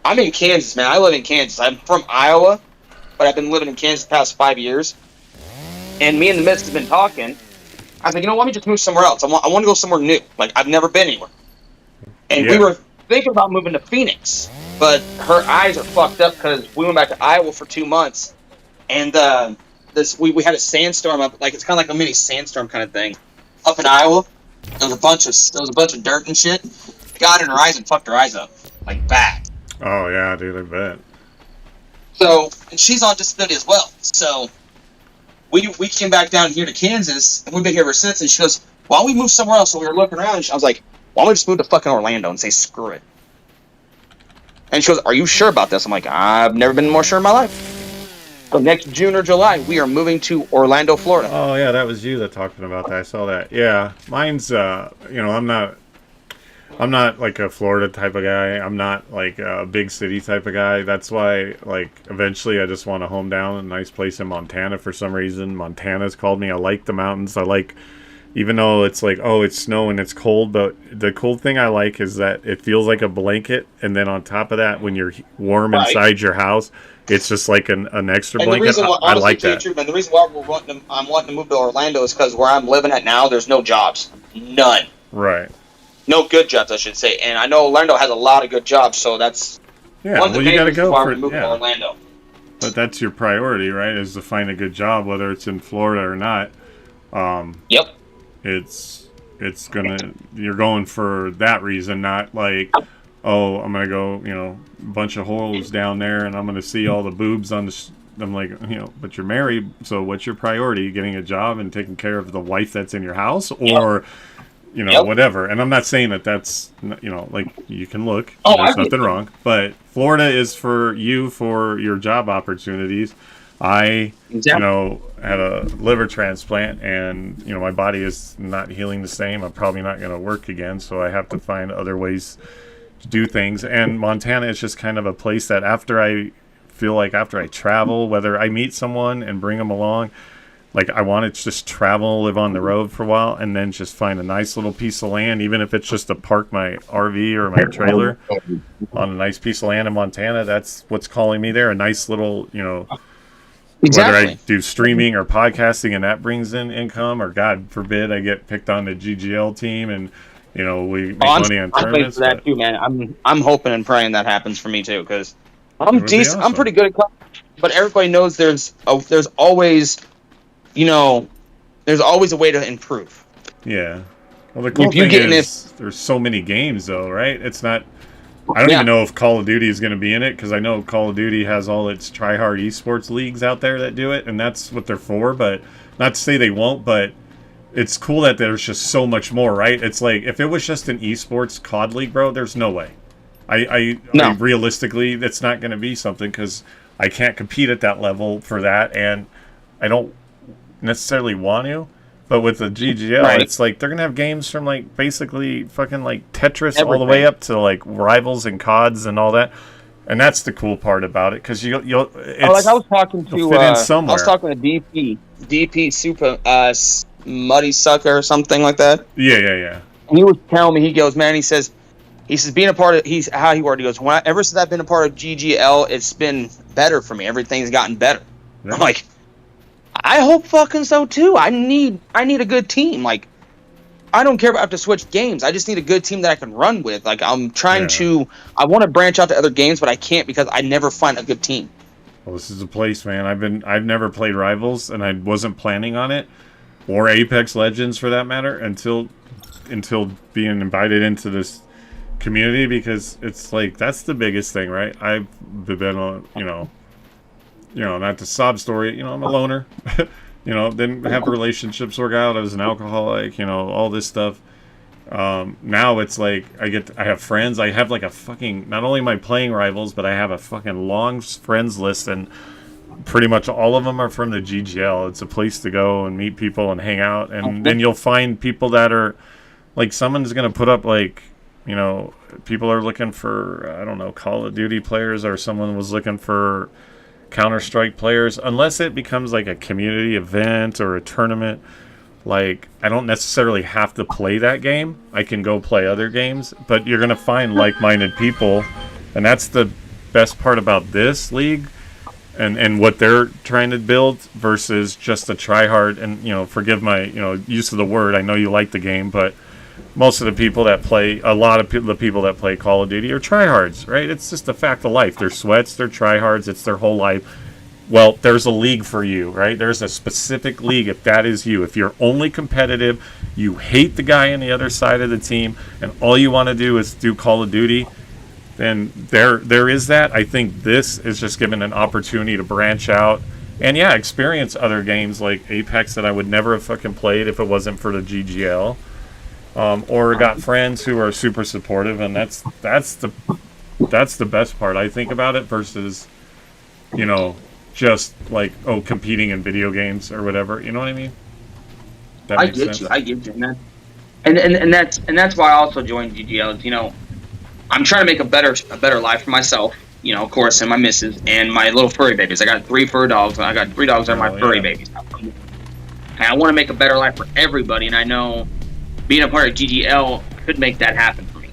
I'm in Kansas, man. I live in Kansas. I'm from Iowa, but I've been living in Kansas the past 5 years. And me and the missus have been talking. I was like, let me just move somewhere else. I want to go somewhere new. Like, I've never been anywhere. And we were thinking about moving to Phoenix, but her eyes are fucked up because we went back to Iowa for 2 months, and we had a sandstorm up, like, it's kind of like a mini sandstorm kind of thing up in Iowa. There was a bunch of dirt and shit. Got in her eyes and fucked her eyes up, like, bad. Oh yeah, dude, I bet. So, and she's on disability as well. So we came back down here to Kansas, and we've been here ever since. And she goes, "Why don't we move somewhere else?" So we were looking around, and I was like, "Why don't we just move to fucking Orlando and say screw it?" And she goes, "Are you sure about this?" I'm like, "I've never been more sure in my life." So next June or July, we are moving to Orlando, Florida. Oh yeah, that was you that talking about that. I saw that. Yeah, mine's I'm not like a Florida type of guy. I'm not like a big city type of guy. That's why, like, eventually I just want to home down a nice place in Montana for some reason. Montana's called me. I like the mountains. I like, even though it's like, oh, it's snow and it's cold, but the cool thing I like is that it feels like a blanket. And then on top of that, when you're warm inside your house, it's just like an extra blanket. I like that. And the reason why I'm wanting to move to Orlando is because where I'm living at now, there's no jobs. None. Right. No good jobs, I should say. And I know Orlando has a lot of good jobs, so that's one of the you gotta go for to Orlando. But that's your priority, right? Is to find a good job, whether it's in Florida or not. You're going for that reason, not like, oh, I'm gonna go, a bunch of holes down there, and I'm gonna see all the boobs on the. I'm like, but you're married, so what's your priority? Getting a job and taking care of the wife that's in your house, or whatever. And I'm not saying that that's, like, you can look. There's nothing wrong. But Florida is for you for your job opportunities. I, had a liver transplant, and, my body is not healing the same. I'm probably not going to work again, so I have to find other ways to do things. And Montana is just kind of a place that after I travel, whether I meet someone and bring them along, like, I want to just travel, live on the road for a while, and then just find a nice little piece of land, even if it's just to park my RV or my trailer on a nice piece of land in Montana. That's what's calling me there. A nice little, whether I do streaming or podcasting and that brings in income, or God forbid I get picked on the GGL team and, we make money on tournaments. I'm that too, man. I'm hoping and praying that happens for me too, because I'm decent. Awesome. I'm pretty good at club, but everybody knows there's always there's always a way to improve. Yeah. Well, the cool thing is there's so many games, though, right? It's not. I don't even know if Call of Duty is going to be in it, because I know Call of Duty has all its try-hard esports leagues out there that do it, and that's what they're for. But not to say they won't, but it's cool that there's just so much more, right? It's like, if it was just an esports COD league, bro, there's no way. No. realistically, that's not going to be something because I can't compete at that level for that, and I don't necessarily want to. But with the GGL, Right. it's like they're gonna have games from like basically fucking like Tetris all the Everything. way up to like Rivals and CODs and all that, and that's the cool part about it because you'll it's, Like I was talking it'll to fit in I somewhere. was talking to DP Super Muddy Sucker or something like that. yeah. And he was telling me, he goes, man, he says being a part of, how he worded, he goes, ever since I've been a part of GGL, it's been better for me. Everything's gotten better. Yeah. I'm like, I hope fucking so too. I need a good team. Like, I don't care if I have to switch games. I just need a good team that I can run with. Like, I'm trying I want to branch out to other games, but I can't because I never find a good team. Well, this is a place, man. I've never played Rivals, and I wasn't planning on it, or Apex Legends for that matter, until being invited into this community because it's like that's the biggest thing, right? I've been on, not the sob story. I'm a loner. Didn't have relationships work out. I was an alcoholic. All this stuff. Now it's like I have friends. I have like a fucking, not only am I playing Rivals, but I have a fucking long friends list, and pretty much all of them are from the GGL. It's a place to go and meet people and hang out, and then you'll find people that are like, someone's gonna put up like, people are looking for, I don't know, Call of Duty players, or someone was looking for Counter-Strike players. Unless it becomes like a community event or a tournament, like, I don't necessarily have to play that game. I can go play other games, but you're gonna find like-minded people, and that's the best part about this league and what they're trying to build versus just a try-hard. And forgive my use of the word. I know you like the game, but most of the people that play, a lot of the people that play Call of Duty are tryhards, right? It's just a fact of life. They're sweats, they're tryhards, it's their whole life. Well, there's a league for you, right? There's a specific league if that is you. If you're only competitive, you hate the guy on the other side of the team, and all you want to do is do Call of Duty, then there is that. I think this is just given an opportunity to branch out and, experience other games like Apex that I would never have fucking played if it wasn't for the GGL. Or got friends who are super supportive, and that's the best part I think about it versus just like competing in video games or whatever. You know what I mean? That I makes get sense? you. I get you. And that's why I also joined GGL. I'm trying to make a better life for myself. Of course, and my missus and my little furry babies. I got 3 fur dogs, and I got 3 dogs that are my furry babies. And I want to make a better life for everybody, and I know being a part of GGL could make that happen for me.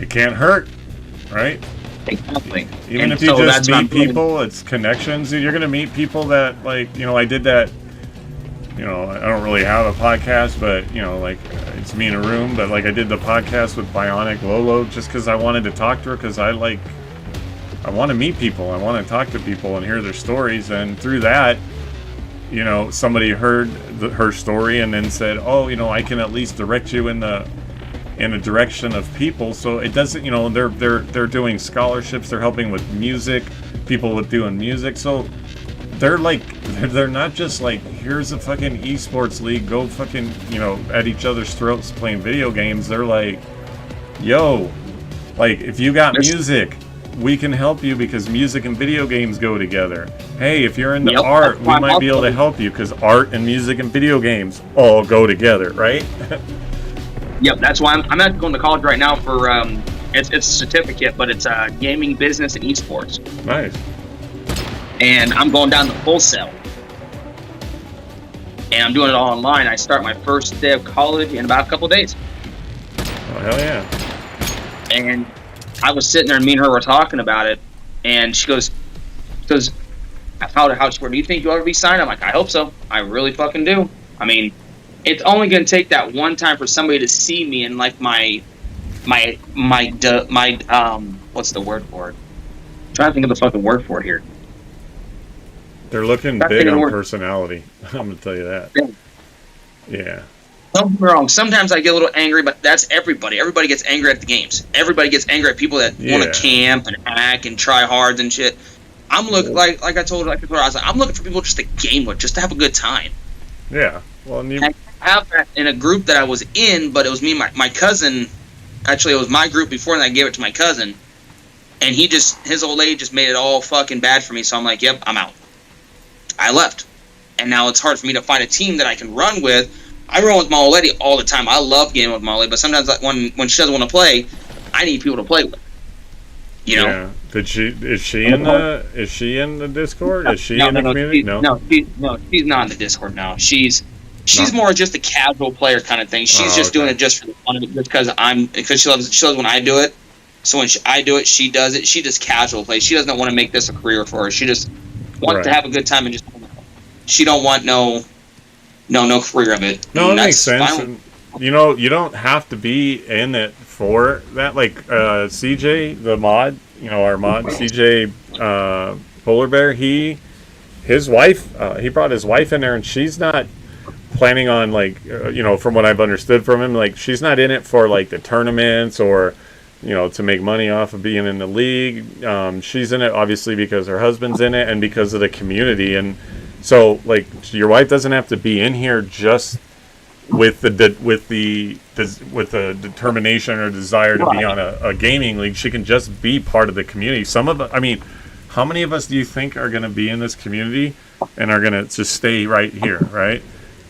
It can't hurt, right? Exactly. Even if you just meet people, it's connections. You're going to meet people that, like, I did that, I don't really have a podcast, but, like, it's me in a room, but, like, I did the podcast with Bionic Lolo just because I wanted to talk to her, because I want to meet people. I want to talk to people and hear their stories, and through that, somebody heard her story and then said, "Oh, I can at least direct you in a direction of people." So it doesn't, they're doing scholarships, they're helping with music, people with doing music. So they're not just like, here's a fucking esports league, go fucking, at each other's throats playing video games. They're like, yo, like, if you got music, we can help you because music and video games go together. Hey, if you're into art, we might be able to help you because art and music and video games all go together, right? Yep, that's why I'm actually going to college right now for it's a certificate, but it's gaming, business, and esports. Nice. And I'm going down to Full Sail, and I'm doing it all online. I start my first day of college in about a couple of days. Oh, hell yeah. And I was sitting there, and me and her were talking about it, and she goes, how do you think you'll ever be signed? I'm like, I hope so. I really fucking do. I mean, it's only going to take that one time for somebody to see me and like my what's the word for it? I'm trying to think of the fucking word for it here. They're looking big on personality. I'm going to tell you that. Yeah. Don't get me wrong. Sometimes I get a little angry, but that's everybody. Everybody gets angry at the games. Everybody gets angry at people that want to camp and hack and try hard and shit. I'm looking like I told her, I was like, I'm looking for people just to game with, just to have a good time. Yeah. Well, I have that in a group that I was in, but it was me and my cousin Actually, it was my group before, and I gave it to my cousin. And his old lady just made it all fucking bad for me. So I'm like, yep, I'm out. I left. And now it's hard for me to find a team that I can run with. I run with my old lady all the time. I love gaming with my old lady, but sometimes when she doesn't want to play, I need people to play with. You know? Yeah. Is she in the Discord? Is she in the community? She's not in the Discord now. She's more just a casual player kind of thing. She's just doing it just for the fun of it, because she loves when I do it. So when I do it, she does it. She just casual play. She doesn't want to make this a career for her. She just wants to have a good time and just. She don't want no career of it. No, it makes sense. And, you don't have to be in it for that. Like CJ, the mod, our mod, CJ Polar Bear. His wife, he brought his wife in there, and she's not planning on from what I've understood from him, like she's not in it for like the tournaments or. To make money off of being in the league. She's in it obviously because her husband's in it and because of the community. And so, like, your wife doesn't have to be in here just with the determination or desire to be on a gaming league. She can just be part of the community. How many of us do you think are going to be in this community and are going to just stay right here, right?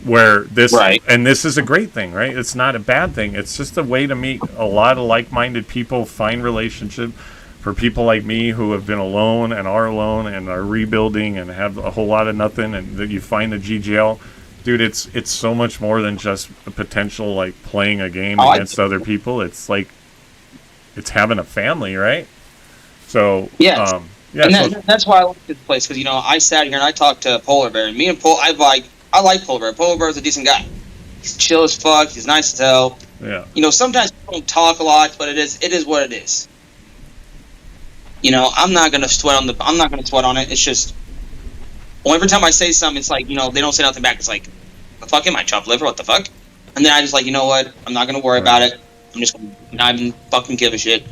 Where this and this is a great thing, right? It's not a bad thing. It's just a way to meet a lot of like-minded people, find relationship for people like me who have been alone and are rebuilding and have a whole lot of nothing, and that you find the GGL. Dude, it's so much more than just a potential like playing a game against other people. It's like it's having a family, right? So that's why I like this place, because I sat here and I talked to Polar Bear, and me and I like Polar Bear. Polar Bear's a decent guy. He's chill as fuck. He's nice as hell. Yeah. Sometimes people don't talk a lot, but it is what it is. I'm not gonna sweat on it. It's just, every time I say something, it's like, they don't say nothing back. It's like, the fuck am I, chopped liver? What the fuck? And then I just like, you know what? I'm not gonna worry about it. I'm just gonna not even fucking give a shit.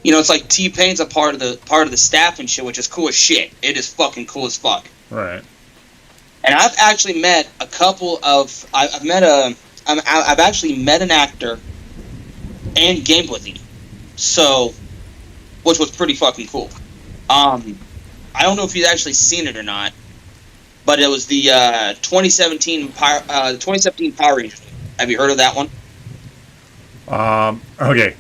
It's like T-Pain's a part of the staff and shit, which is cool as shit. It is fucking cool as fuck. Right. And I've actually met a couple of. I've actually met an actor and gamed with him, which was pretty fucking cool. I don't know if you've actually seen it or not, but it was the 2017 Power Rangers. Have you heard of that one? Okay.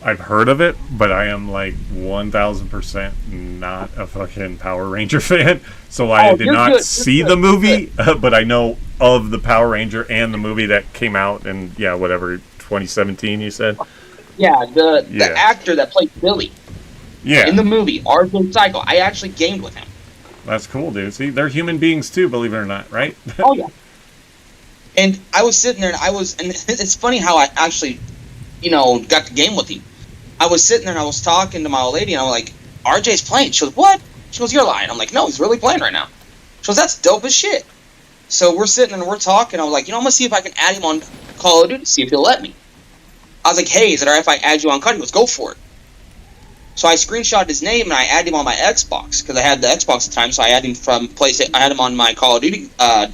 I've heard of it, but I am like 1,000% not a fucking Power Ranger fan. So I did not see the movie, but I know of the Power Ranger and the movie that came out in 2017. You said. Yeah, the actor that played Billy. Yeah. In the movie, RJ Cycle. I actually gamed with him. That's cool, dude. See, they're human beings too, believe it or not, right? Oh yeah. And I was sitting there, and it's funny how I actually, got the game with him. I was sitting there and I was talking to my old lady, and I'm like, RJ's playing. She goes, what? She goes, you're lying. I'm like, no, he's really playing right now. She goes, that's dope as shit. So we're sitting and we're talking. I was like, I'm going to see if I can add him on Call of Duty, see if he'll let me. I was like, hey, is it alright if I add you on COD? He goes, go for it. So I screenshot his name and I added him on my Xbox, because I had the Xbox at the time, so I added him from PlayStation. I had him on my Call of Duty, right.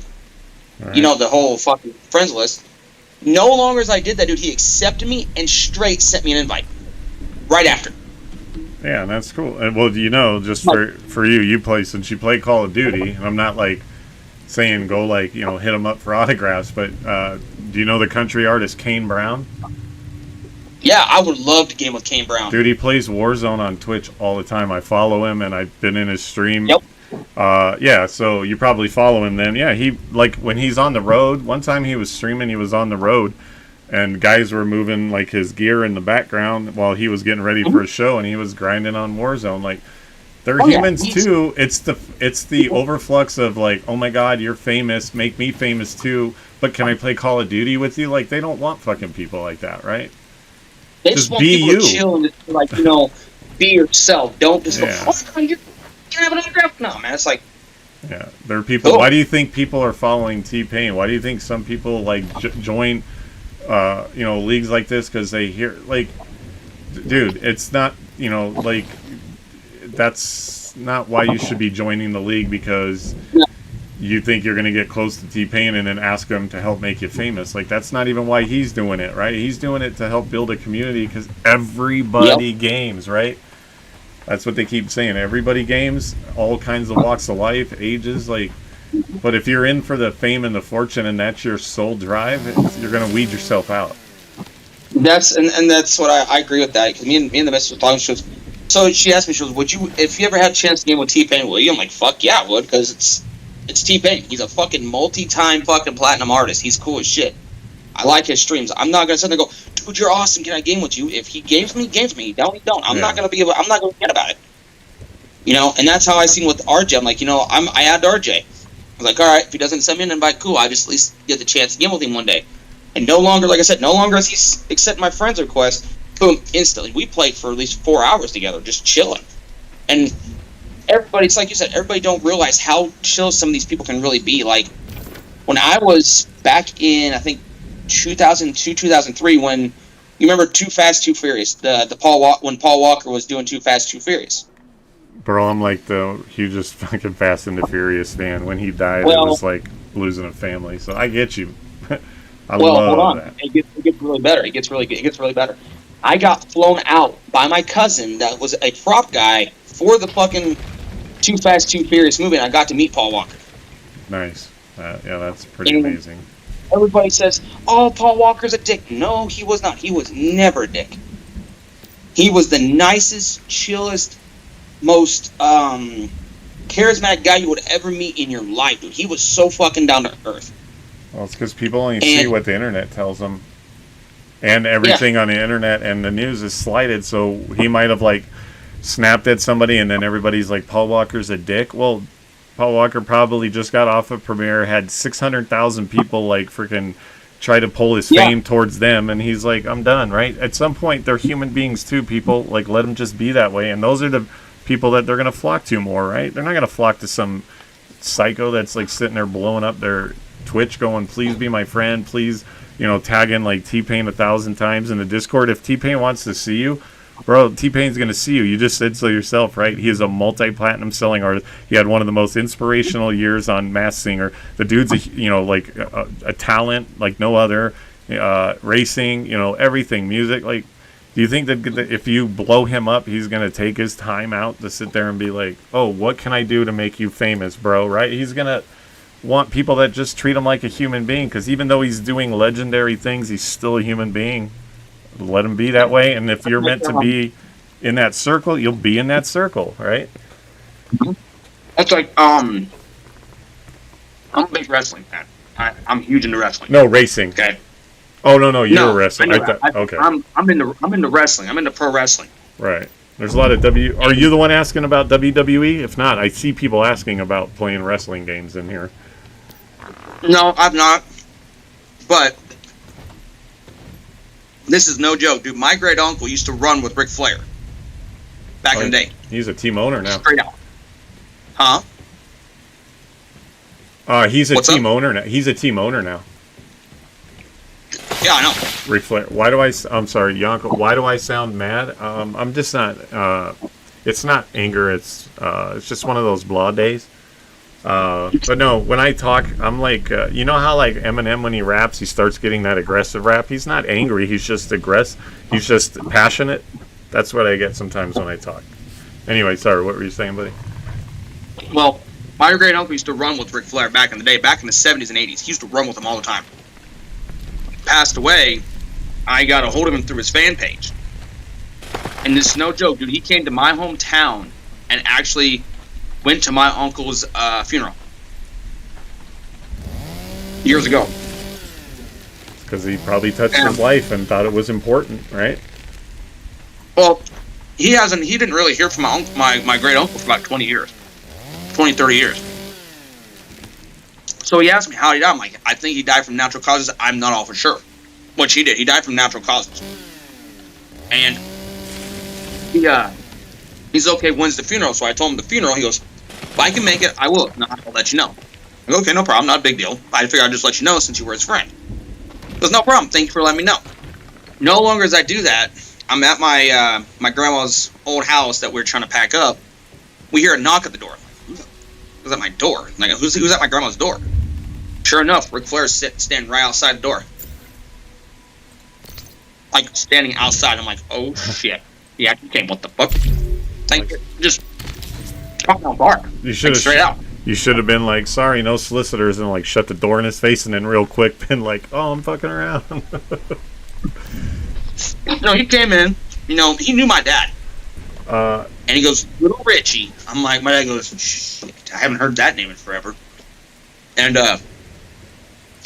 The whole fucking friends list. No longer as I did that, dude, he accepted me and straight sent me an invite. Right after. Yeah, that's cool. And well, just for you play, since you play Call of Duty, and I'm not like saying go hit them up for autographs, but do you know the country artist Kane Brown? Yeah, I would love to game with Kane Brown. Dude, he plays Warzone on Twitch all the time. I follow him, and I've been in his stream. Yep. So you probably follow him then. Yeah, he when he's on the road. One time he was streaming, he was on the road. And guys were moving like his gear in the background while he was getting ready for a show, and he was grinding on Warzone. Like, they're humans too. It's the overflux of like, oh my god, you're famous, make me famous too. But can I play Call of Duty with you? Like, they don't want fucking people like that, right? They just want be people you. To chill and just, like, be yourself. Don't just go, oh, you can have an autograph. No, man, it's like. Yeah, there are people. Cool. Why do you think people are following T-Pain? Why do you think some people like join? Leagues like this because they hear like, dude, it's not that's not why you should be joining the league, because you think you're going to get close to T-Pain and then ask him to help make you famous. Like, that's not even why he's doing it, right? He's doing it to help build a community because everybody games, right? That's what they keep saying. Everybody games, all kinds of walks of life, ages, like. But if you're in for the fame and the fortune and that's your sole drive, you're going to weed yourself out. That's what I agree with that, because me and the missus were talking. So she asked me, she goes, "Would you, if you ever had a chance to game with T-Pain, will you?" I'm like, "Fuck yeah, I would," because it's T-Pain. He's a fucking multi-time fucking platinum artist. He's cool as shit. I like his streams. I'm not gonna sit there and go, "Dude, you're awesome. Can I game with you?" If he games me, he games me. He don't. I'm not gonna forget about it. You know, and that's how I seen with RJ. I'm like, you know, I add RJ. I was like, all right, if he doesn't send me an invite, cool. I just at least get the chance to game with him one day. And no longer, like I said, no longer as he accept my friend's request, boom, instantly. We played for at least 4 hours together, just chilling. And everybody, it's like you said, everybody don't realize how chill some of these people can really be. Like, when I was back in, I think, 2002, 2003, when, you remember Too Fast, Too Furious, when Paul Walker was doing Too Fast, Too Furious. Bro, I'm like the hugest fucking Fast and the Furious fan. When he died, it was like losing a family. So I get you. Hold on. That. It gets really better. It gets really better. I got flown out by my cousin that was a prop guy for the fucking Too Fast, Too Furious movie, and I got to meet Paul Walker. Nice. Yeah, that's pretty amazing. Everybody says, "Oh, Paul Walker's a dick." No, he was not. He was never a dick. He was the nicest, chillest, most charismatic guy you would ever meet in your life, dude. He was so fucking down to earth. Well, it's because people only see what the internet tells them. And everything on the internet and the news is slighted, so he might have, like, snapped at somebody and then everybody's like, Paul Walker's a dick. Well, Paul Walker probably just got off of Premiere, had 600,000 people, like, freaking try to pull his fame towards them, and he's like, I'm done, right? At some point, they're human beings too, people. Like, let them just be that way. And those are the people that they're going to flock to more, right? They're not going to flock to some psycho that's, like, sitting there blowing up their Twitch going, please be my friend, please, you know, tag in like T-Pain 1,000 times in the Discord. If T-Pain wants to see you, bro, T-Pain's going to see you. You just said so yourself, right? He is a multi-platinum selling artist. He had one of the most inspirational years on Masked Singer. The dude's a talent like no other. Racing, you know, everything, music. Like, do you think that if you blow him up, he's going to take his time out to sit there and be like, oh, what can I do to make you famous, bro? Right? He's going to want people that just treat him like a human being, because even though he's doing legendary things, he's still a human being. Let him be that way, and if you're meant to be in that circle, you'll be in that circle, right? That's like, I'm a big wrestling fan. I'm huge into wrestling. No, racing. Okay. Oh no, you're a wrestler. Okay. I'm into wrestling. I'm into pro wrestling. Right. There's a lot of Are you the one asking about WWE? If not, I see people asking about playing wrestling games in here. No, I've not. But this is no joke, dude. My great uncle used to run with Ric Flair back in the day. He's a team owner now. Straight out. Huh? He's a team owner now. He's a team owner now. Yeah, I know. Ric Flair. I'm sorry, Yonko. Why do I sound mad? I'm just not. It's not anger. It's just one of those blah days. But no, when I talk, I'm like, you know how like Eminem when he raps, he starts getting that aggressive rap. He's not angry. He's just aggressive. He's just passionate. That's what I get sometimes when I talk. Anyway, sorry. What were you saying, buddy? Well, my great uncle used to run with Ric Flair back in the day, back in the 70s and 80s. He used to run with him all the time. Passed away. I got a hold of him through his fan page. And this is no joke, dude. He came to my hometown and actually went to my uncle's funeral years ago. Because he probably touched his life and thought it was important, right? Well, he didn't really hear from my great uncle for about 20 years. 20, 30 years. So he asked me how he died. I'm like, I think he died from natural causes. I'm not all for sure. Which he did. He died from natural causes. And he's okay, when's the funeral? So I told him the funeral. He goes, if I can make it, I will. No, I'll let you know. I go, okay, no problem. Not a big deal. I figured I'd just let you know since you were his friend. He goes, no problem. Thank you for letting me know. No longer as I do that, I'm at my grandma's old house that we're trying to pack up. We hear a knock at the door. was at my door. Like, who's at my grandma's door? Sure enough, Ric Flair's standing right outside the door. Like, standing outside. I'm like, oh, shit. Yeah, he came. What the fuck? Like, just talking on bar. You should Like, straight out. You should have been like, sorry, no solicitors, and like shut the door in his face, and then real quick been like, oh, I'm fucking around. No, he came in. You know, he knew my dad. And he goes, Little Richie. I'm like, my dad goes, shit, I haven't heard that name in forever. And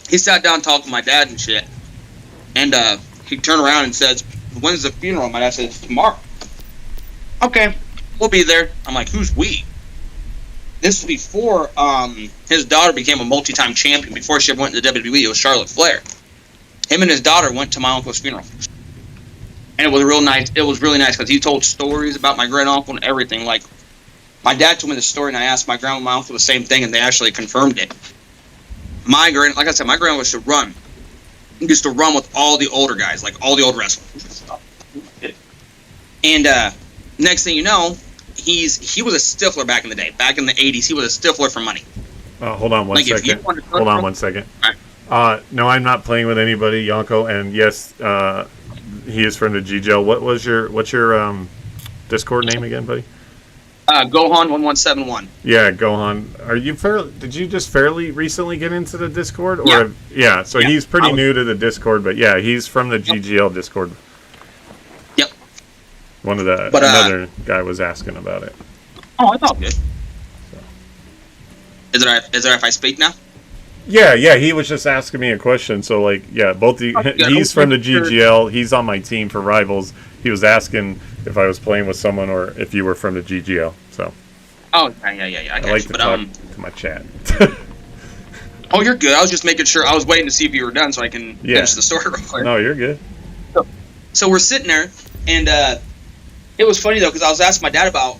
he sat down talking to my dad and shit. And he turned around and says, when's the funeral? My dad says, tomorrow. Okay, we'll be there. I'm like, who's we? This was before his daughter became a multi-time champion. Before she ever went to the WWE, it was Charlotte Flair. Him and his daughter went to my uncle's funeral. And it was real nice. It was really nice because he told stories about my granduncle and everything. Like, my dad told me the story, and I asked my grandma and my uncle the same thing, and they actually confirmed it. Like I said, my grandma used to run. He used to run with all the older guys, like all the old wrestlers. And next thing you know, he was a stifler back in the day. Back in the 80s, he was a stifler for money. Hold on one Like, if you second. wanted to- Hold on one second. No, I'm not playing with anybody, Yonko. And yes, he is from the GGL. What's your Discord name again, buddy? Gohan1171. Yeah, Gohan. Did you just fairly recently get into the Discord? Yeah. Yeah. So Yeah, he's pretty I was- new to the Discord, but yeah, he's from the GGL Discord. Yep. Another guy was asking about it. Oh, it's all good. Is it if I speak now? Yeah, he was just asking me a question. So, like, yeah, he's from the GGL. He's on my team for Rivals. He was asking if I was playing with someone or if you were from the GGL. So, Oh, yeah. I got like you. to But talk to my chat. oh, you're good. I was just making sure. I was waiting to see if you were done so I can Yeah. finish the story real quick. No, you're good. So we're sitting there, and it was funny though because I was asking my dad about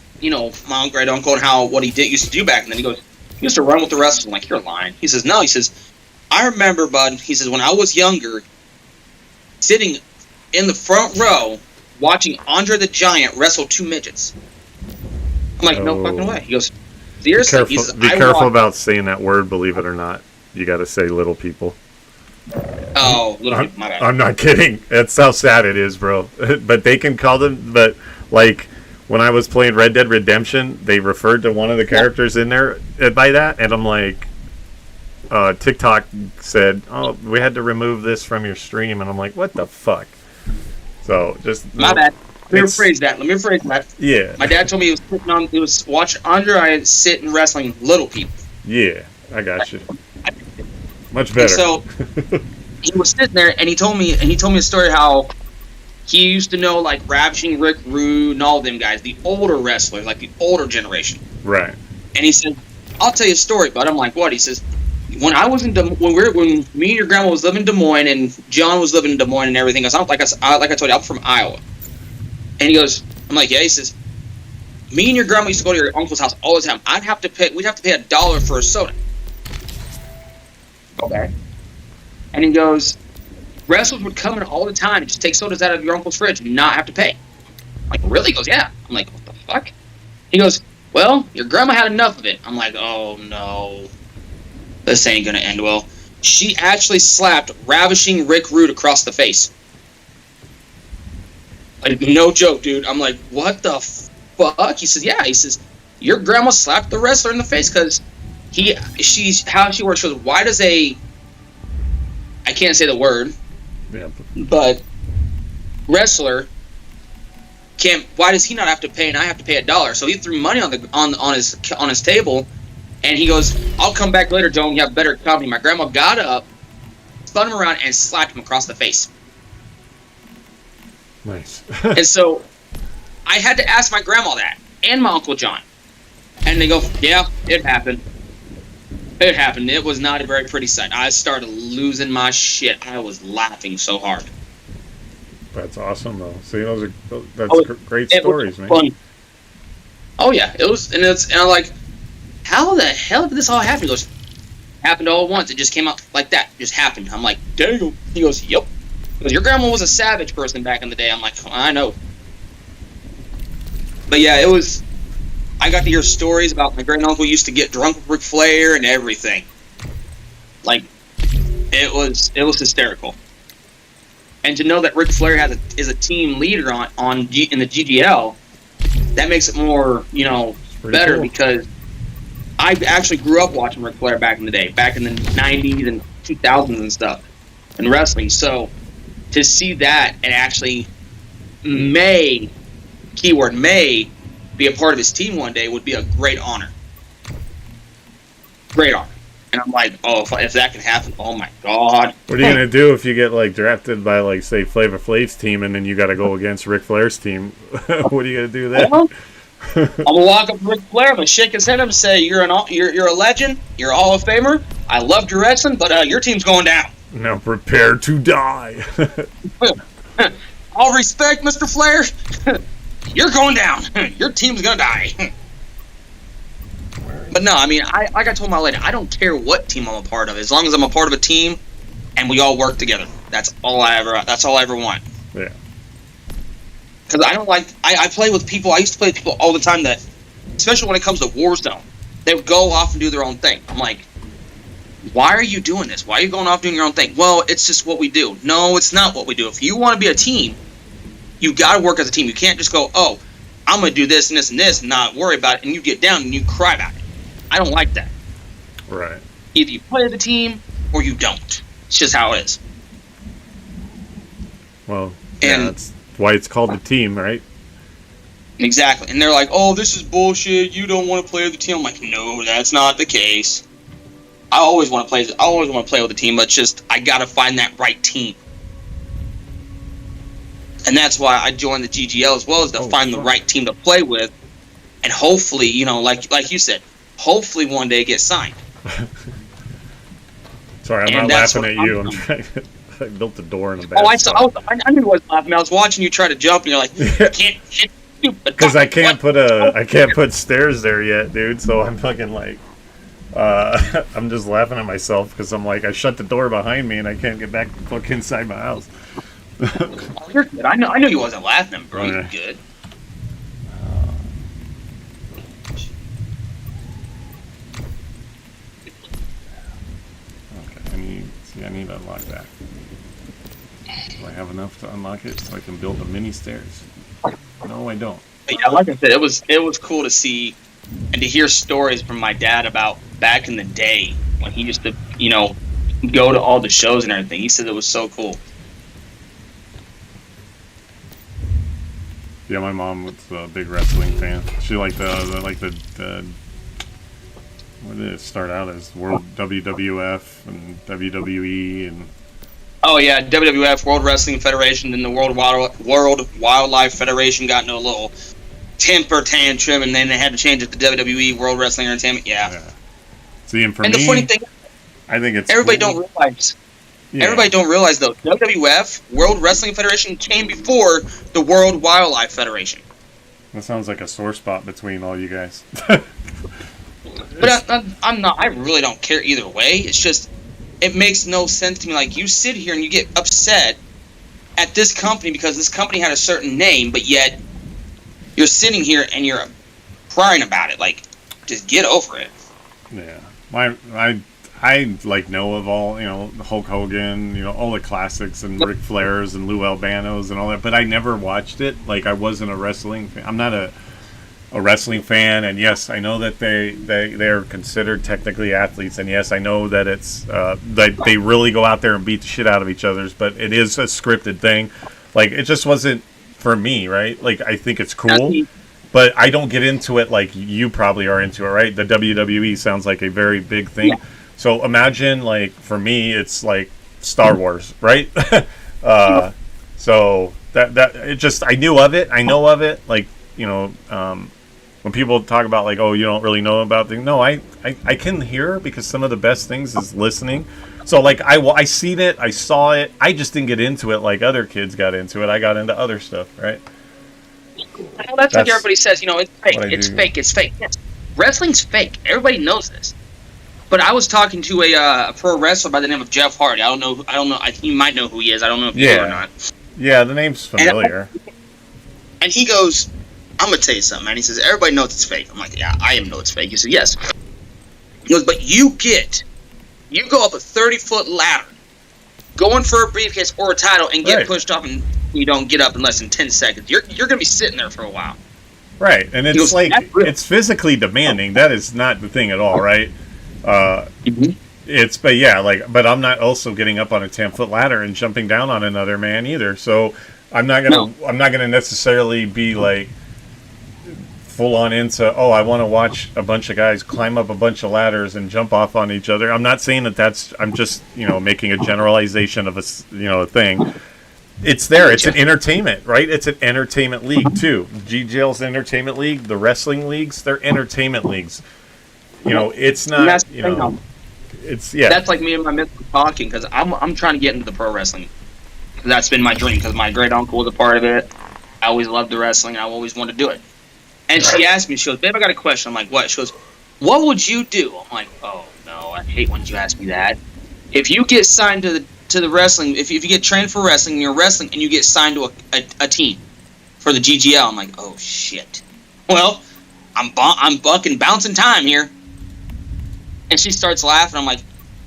my great uncle and what he used to do back, and then he goes, he used to run with the wrestlers. I'm like, you're lying. He says, no. He says, I remember, bud. He says, when I was younger, sitting in the front row watching Andre the Giant wrestle two midgets. I'm like, no fucking way. He goes, seriously? He says, Be careful about saying that word. Believe it or not, you got to say little people. Oh, little people, my bad. I'm not kidding. That's how sad it is, bro. But they can call them. But like when I was playing Red Dead Redemption, they referred to one of the characters in there by that, and I'm like, TikTok said, "Oh, we had to remove this from your stream," and I'm like, "What the fuck?" So just My bad. Let me rephrase that. Yeah. My dad told me he was watching Andre sit and wrestling little people. Yeah, I got you. Much And better. so he was sitting there, and he told me a story how he used to know like Ravishing Rick Rude and all them guys, the older wrestlers, like the older generation. Right. And he said, "I'll tell you a story." But I'm like, "What?" He says, "When I was when me and your grandma was living in Des Moines and John was living in Des Moines and everything, I told you, I'm from Iowa." And he goes, "I'm like, yeah." He says, "Me and your grandma used to go to your uncle's house all the time. We'd have to pay $1 for a soda." Okay. And he goes, wrestlers would come in all the time and just take sodas out of your uncle's fridge and not have to pay. I'm like, really? He goes, yeah. I'm like, what the fuck? He goes, well, your grandma had enough of it. I'm like, oh no. This ain't gonna end well. She actually slapped Ravishing Rick Rude across the face. Like, no joke, dude. I'm like, what the fuck? He says, yeah. He says, your grandma slapped the wrestler in the face because how she works. She goes, why does I can't say the word, Yeah. but wrestler why does he not have to pay and I have to pay $1? So he threw money on his table, and he goes, I'll come back later, Joe, and you have better company. My grandma got up, spun him around, and slapped him across the face. Nice. And so I had to ask my grandma that and my Uncle John. And they go, yeah, it happened. It happened. It was not a very pretty sight. I started losing my shit. I was laughing so hard. That's awesome, though. See, that's Oh, great It stories, was man. fun. Oh yeah, it was, and I'm like, how the hell did this all happen? He goes, happened all at once. It just came out like that. It just happened. I'm like, damn. He goes, yep. He goes, your grandma was a savage person back in the day. I'm like, I know. But yeah, it was I got to hear stories about my great uncle used to get drunk with Ric Flair and everything. Like, it was hysterical. And to know that Ric Flair is a team leader in the GGL, that makes it more, better cool. because I actually grew up watching Ric Flair back in the day, back in the 90s and 2000s and stuff, in wrestling. So to see that and actually keyword may, be a part of his team one day would be a great honor. Great honor. And I'm like, oh, if that can happen, oh my God. What are you gonna do if you get like drafted by like say Flavor Flav's team and then you got to go against Ric Flair's team? What are you gonna do then? I'm gonna walk up to Ric Flair, I'm gonna shake his hand and say, "You're a legend. You're a Hall of Famer. I loved your wrestling, but your team's going down." Now prepare to die. All respect, Mr. Flair. You're going down. Your team's gonna die. But no, I mean, like I told my lady, I don't care what team I'm a part of, as long as I'm a part of a team and we all work together. That's all I ever want. Yeah. Because I don't like. I play with people. I used to play with people all the time that, especially when it comes to Warzone, they would go off and do their own thing. I'm like, why are you doing this? Why are you going off doing your own thing? Well, it's just what we do. No, it's not what we do. If you want to be a team, you got to work as a team. You can't just go, oh, I'm going to do this and this and this and not worry about it, and you get down and you cry about it. I don't like that. Right. Either you play as a team or you don't. It's just how it is. Well, And- yeah, that's why it's called the team, right? Exactly. And they're like, oh, this is bullshit. You don't want to play with the team. I'm like, no, that's not the case. I always want to play with the team, but it's just I got to find that right team. And that's why I joined the GGL as well, as to find the right team to play with. And hopefully, like you said, hopefully one day get signed. Sorry, I'm And not that's laughing what at you. I'm I'm trying. I built the door in a bad Oh, I spot. knew you wasn't laughing. I was watching you try to jump, and you're like, you can't hit stupid. Because I can't put stairs there yet, dude. So I'm fucking like, I'm just laughing at myself because I'm like, I shut the door behind me and I can't get back fucking inside my house. You're good. I know you wasn't laughing, bro. You're Okay. good. Okay, I need to unlock that. Do I have enough to unlock it so I can build the mini stairs? No, I don't. But yeah, like I said, it was cool to see and to hear stories from my dad about back in the day when he used to, go to all the shows and everything. He said it was so cool. Yeah, my mom was a big wrestling fan. She liked the what did it start out as? World WWF and WWE and. Oh yeah, WWF, World Wrestling Federation, then the World Wildlife Federation got into a little temper tantrum, and then they had to change it to WWE, World Wrestling Entertainment. Yeah. See, and for And me, the funny thing, I think it's everybody cool. don't realize. Yeah. Everybody don't realize though, WWF, World Wrestling Federation, came before the World Wildlife Federation. That sounds like a sore spot between all you guys. But I'm not. I really don't care either way. It's just, it makes no sense to me. Like, you sit here and you get upset at this company because this company had a certain name, but yet you're sitting here and you're crying about it. Like, just get over it. Yeah, I like know of all, Hulk Hogan, all the classics and Ric Flairs and Lou Albano's and all that, but I never watched it. Like, I wasn't a wrestling fan. I'm not a wrestling fan, and yes, I know that they're considered technically athletes, and yes, I know that it's they really go out there and beat the shit out of each other, but it is a scripted thing. Like, it just wasn't for me, right? Like, I think it's cool, but I don't get into it like you probably are into it, right? The WWE sounds like a very big thing. Yeah. So imagine, like, for me, it's like Star Wars, right? So that it just, I knew of it. I know of it. Like, when people talk about, like, oh, you don't really know about things. No, I can hear, because some of the best things is listening. So, like, I seen it. I saw it. I just didn't get into it like other kids got into it. I got into other stuff, right? Well, that's like everybody says, it's fake. what I It's do. fake. It's fake. Yes. Wrestling's fake. Everybody knows this. But I was talking to a pro wrestler by the name of Jeff Hardy. I don't know. You might know who he is. I don't know if you do or not. Yeah, the name's familiar. And he goes, I'm gonna tell you something, man. He says, everybody knows it's fake. I'm like, yeah, I even know it's fake. He said, yes. He goes, but you go up a 30-foot ladder, going for a briefcase or a title, and get Right. pushed up, and you don't get up in less than 10 seconds. You're gonna be sitting there for a while. Right, and He it's goes, like "That's real." it's physically demanding. That is not the thing at all, right? But yeah, but I'm not also getting up on a 10-foot ladder and jumping down on another man either. So I'm not gonna necessarily be like full on into, oh, I want to watch a bunch of guys climb up a bunch of ladders and jump off on each other. I'm not saying that's. I'm just making a generalization of a thing. It's there. It's an entertainment, right? It's an entertainment league too. GGL's an entertainment league. The wrestling leagues, they're entertainment leagues. It's And not. that's the thing, though. It's yeah. That's like me and my mentor talking, because I'm trying to get into the pro wrestling. That's been my dream, because my great uncle was a part of it. I always loved the wrestling. I always wanted to do it. And she asked me, she goes, babe, I got a question. I'm like, what? She goes, what would you do? I'm like, oh no, I hate when you ask me that. If you get signed to the wrestling, if you get trained for wrestling and you're wrestling and you get signed to a team for the GGL, I'm like, oh shit. Well, I'm bucking bouncing time here. And she starts laughing. I'm like,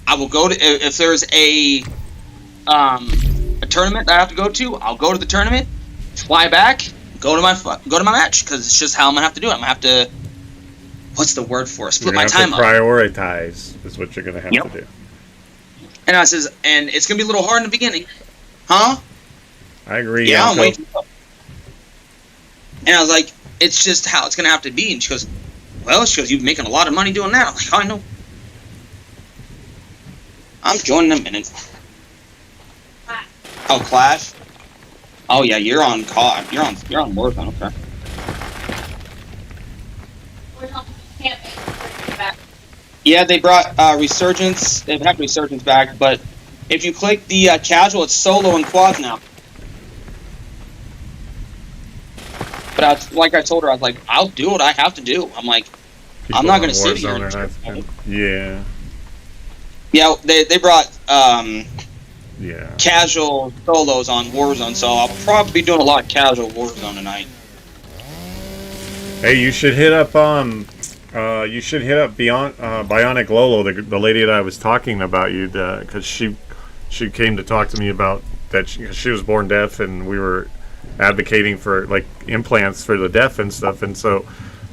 I will go to, if there's a tournament that I have to go to, I'll go to the tournament, fly back, go to my match, because it's just how I'm gonna have to do it. I'm gonna have to, what's the word for it? Split my time up. Prioritize is what you're gonna have to do. And I says, and it's gonna be a little hard in the beginning, huh? I agree. Yeah, I'm Yonko. waiting. And I was like, it's just how it's gonna have to be. And she goes, well, you're making a lot of money doing that. I'm like, I know. I'm joining in a minute. Oh, Clash. Oh yeah, you're on COD. You're on Warzone. Okay. Yeah, they brought Resurgence. They've had Resurgence back, but if you click the casual, it's solo and quads now. But like I told her, I was like, I'll do what I have to do. I'm like, I'm not going to sit here. Yeah. Yeah, they brought Yeah. casual solos on Warzone, so I'll probably be doing a lot of casual Warzone tonight. Hey, you should hit up Beyond Bionic Lolo, the lady that I was talking about you, because she came to talk to me about that. She was born deaf, and we were advocating for like implants for the deaf and stuff, and so.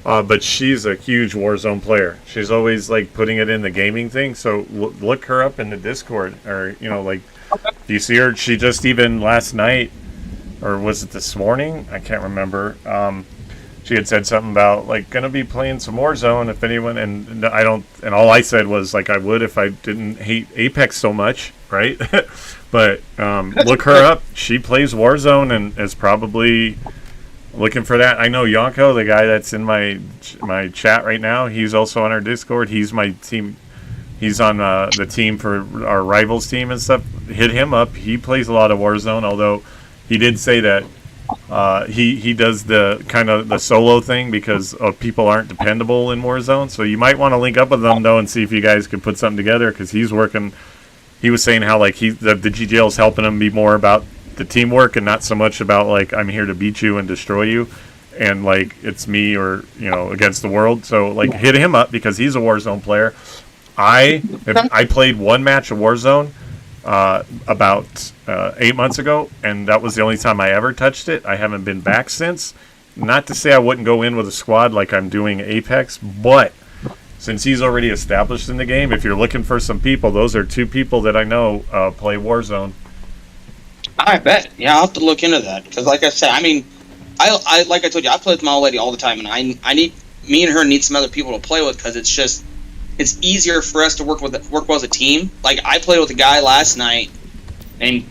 But she's a huge Warzone player. She's always like putting it in the gaming thing. So look her up in the Discord, or do you see her? She just even last night, or was it this morning? I can't remember. She had said something about like gonna be playing some Warzone if anyone, and I don't, and all I said was like I would if I didn't hate Apex so much, right? But look her up. She plays Warzone and is probably looking for that. I know Yonko, the guy that's in my chat right now. He's also on our Discord. He's my team. He's on the team for our rivals team and stuff. Hit him up. He plays a lot of Warzone, although he did say that he does the kind of the solo thing because people aren't dependable in Warzone. So you might want to link up with them though and see if you guys could put something together, because he's working. He was saying how like the GGL is helping him be more about the teamwork and not so much about like I'm here to beat you and destroy you, and like it's me or against the world. So like hit him up because he's a Warzone player. I played one match of Warzone about 8 months ago, and that was the only time I ever touched it. I haven't been back since. Not to say I wouldn't go in with a squad like I'm doing Apex, but since he's already established in the game, if you're looking for some people, those are two people that I know play Warzone. I bet. Yeah, I'll have to look into that, because like I said, I mean, I like I told you, I play with my old lady all the time, and I need, me and her need some other people to play with, because it's easier for us to work well as a team. Like I played with a guy last night named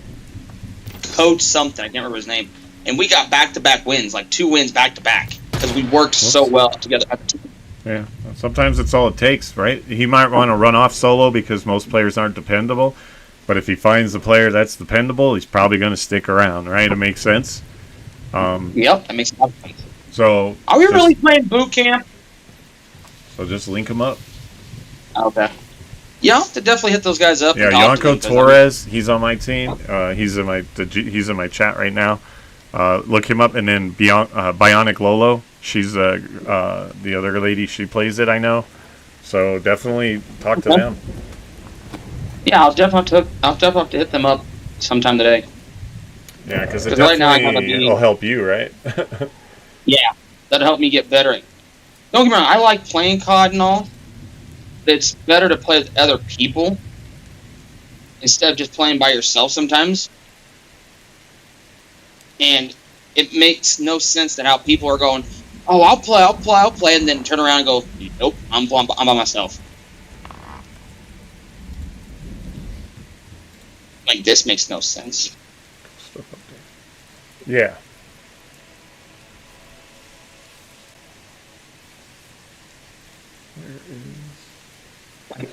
Coach something, I can't remember his name, and we got back-to-back wins, like 2 wins back-to-back, because we worked so well together. Yeah, sometimes that's all it takes, right? He might want to run off solo because most players aren't dependable. But if he finds the player that's dependable, he's probably going to stick around, right? It makes sense. Yep, that makes a lot of sense. So, are we really playing boot camp? So just link him up. Okay. Yeah, I'll have to definitely hit those guys up. Yeah, Yonko Torres, he's on my team. He's in my chat right now. Look him up, and then Bionic Lolo. She's the other lady. She plays it. I know. So definitely talk to Okay. them. Yeah, I'll definitely have to hit them up sometime today. Yeah, because it 'Cause right now I gotta definitely be- will help you, right? Yeah, that'll help me get better. Don't get me wrong, I like playing COD and all. But it's better to play with other people instead of just playing by yourself sometimes. And it makes no sense that how people are going, oh, I'll play, and then turn around and go, nope, I'm by myself. Like, this makes no sense. Yeah.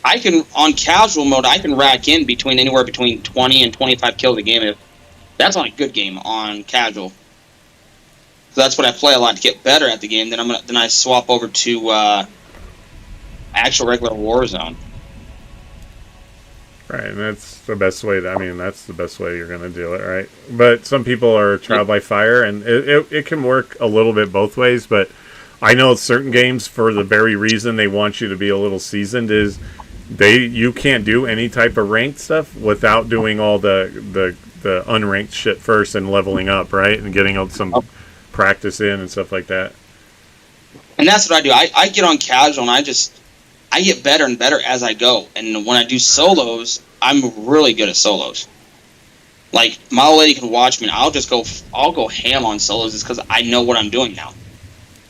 I can, on casual mode, I can rack in anywhere between 20 and 25 kills a game. If that's on a good game on casual. So that's what I play a lot to get better at the game. Then I swap over to actual regular Warzone. Right, and that's the best way. That's the best way you're going to do it, right? But some people are trial by fire, and it can work a little bit both ways. But I know certain games, for the very reason they want you to be a little seasoned, is you can't do any type of ranked stuff without doing all the unranked shit first and leveling up, right, and getting some practice in and stuff like that. And that's what I do. I get on casual, and I get better and better as I go. And when I do solos, I'm really good at solos. Like, my old lady can watch me, and I'll go ham on solos just because I know what I'm doing now.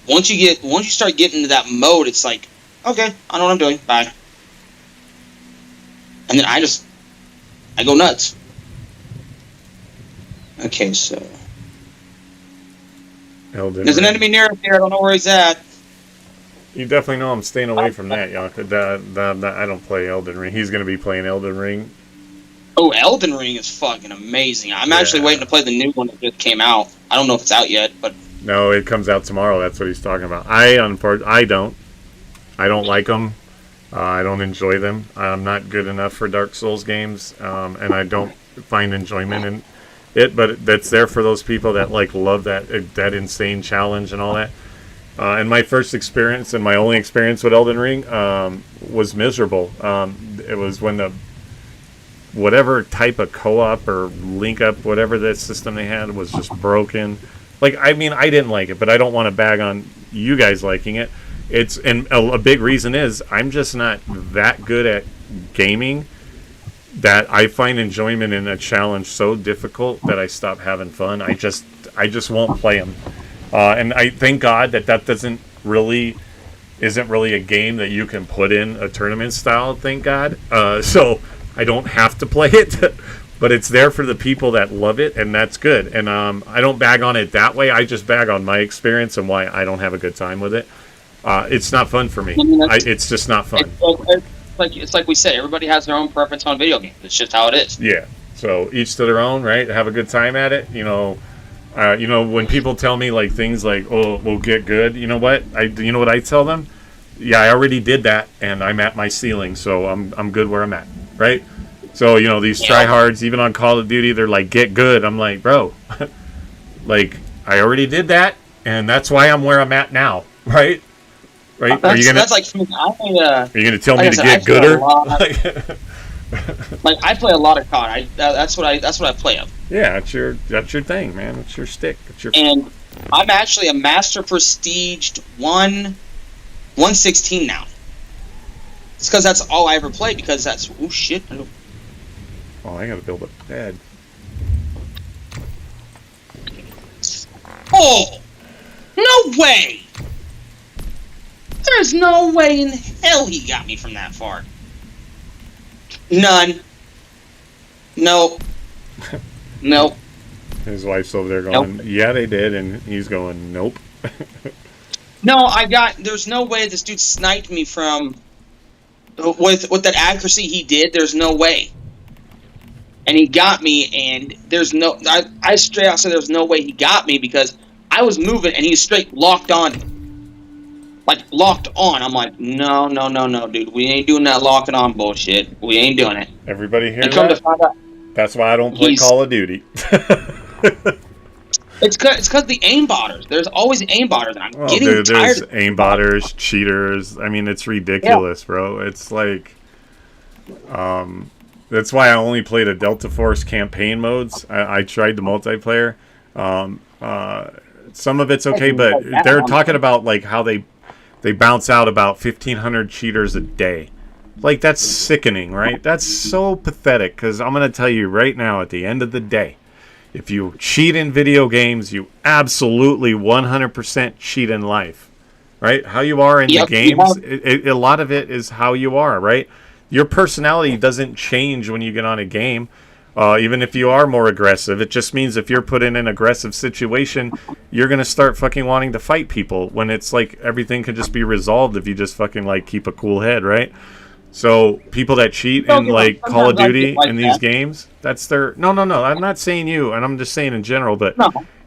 Once you start getting into that mode, it's like, okay, I know what I'm doing. Bye. And then I go nuts. Okay, so Elden there's an Ring. enemy near us here. I don't know where he's at. You definitely know I'm staying away from that, Yonka. I don't play Elden Ring. He's going to be playing Elden Ring. Oh, Elden Ring is fucking amazing. I'm actually waiting to play the new one that just came out. I don't know if it's out yet, but No, it comes out tomorrow. That's what he's talking about. I don't like them. I don't enjoy them. I'm not good enough for Dark Souls games, and I don't find enjoyment in it. But that's there for those people that love that insane challenge and all that. And my first experience and my only experience with Elden Ring was miserable. It was when whatever type of co-op or link up, whatever that system they had, was just broken. I didn't like it, but I don't want to bag on you guys liking it. And a big reason is I'm just not that good at gaming that I find enjoyment in a challenge so difficult that I stop having fun. I just won't play them. And I thank God that isn't really a game that you can put in a tournament style. Thank God. So I don't have to play it, but it's there for the people that love it, and that's good. And I don't bag on it that way. I just bag on my experience and why I don't have a good time with it. It's not fun for me. It's just not fun. It's like we said, everybody has their own preference on video games. It's just how it is. Yeah. So each to their own, right? Have a good time at it. When people tell me things like, "Oh, we'll get good," you know what I tell them? Yeah, I already did that, and I'm at my ceiling, so I'm good where I'm at, right? So these tryhards, even on Call of Duty, they're like, "Get good." I'm like, bro, I already did that, and that's why I'm where I'm at now, right? Right? Are you gonna tell me to get gooder? I play a lot of COD. That's what I play of. Yeah, that's your thing, man. It's your stick. And I'm actually a master prestiged 116 now. It's because that's all I ever played. Because that's shit. Oh, I gotta build a bed. Oh, no way! There's no way in hell he got me from that far. None. Nope. Nope. His wife's over there going, "Yeah, they did," and he's going, "Nope." No, there's no way this dude sniped me from with that accuracy he did. There's no way. And he got me, and I straight out said there's no way he got me because I was moving and he was straight locked on. Locked on. I'm like, no, dude. We ain't doing that locking on bullshit. We ain't doing it. Everybody hear And come to that? find out, That's why I don't play Call of Duty. It's because the aimbotters. There's always aimbotters, and I'm Well, getting dude, tired. there's aimbotters, cheaters. I mean, it's ridiculous, bro. It's like, that's why I only play the Delta Force campaign modes. I tried the multiplayer. Some of it's okay, but they're talking about like how they bounce out about 1,500 cheaters a day. Like, that's sickening, right? That's so pathetic. Because I'm gonna tell you right now, at the end of the day, if you cheat in video games, you absolutely 100% cheat in life, right? How you are in the games, a lot of it is how you are, right? Your personality doesn't change when you get on a game, even if you are more aggressive. It just means if you're put in an aggressive situation, you're going to start fucking wanting to fight people when it's like everything could just be resolved if you just fucking like keep a cool head, right? So people that cheat in like Call of Duty in these games, that's their no. I'm not saying you, and I'm just saying in general. But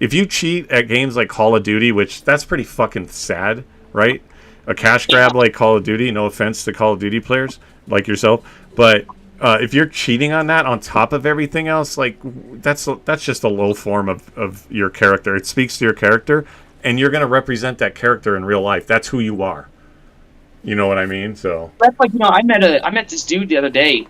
if you cheat at games like Call of Duty, which that's pretty fucking sad, right? A cash grab like Call of Duty. No offense to Call of Duty players like yourself, but if you're cheating on that on top of everything else, like that's just a low form of your character. It speaks to your character, and you're going to represent that character in real life. That's who you are. You know what I mean? So that's like, I met this dude the other day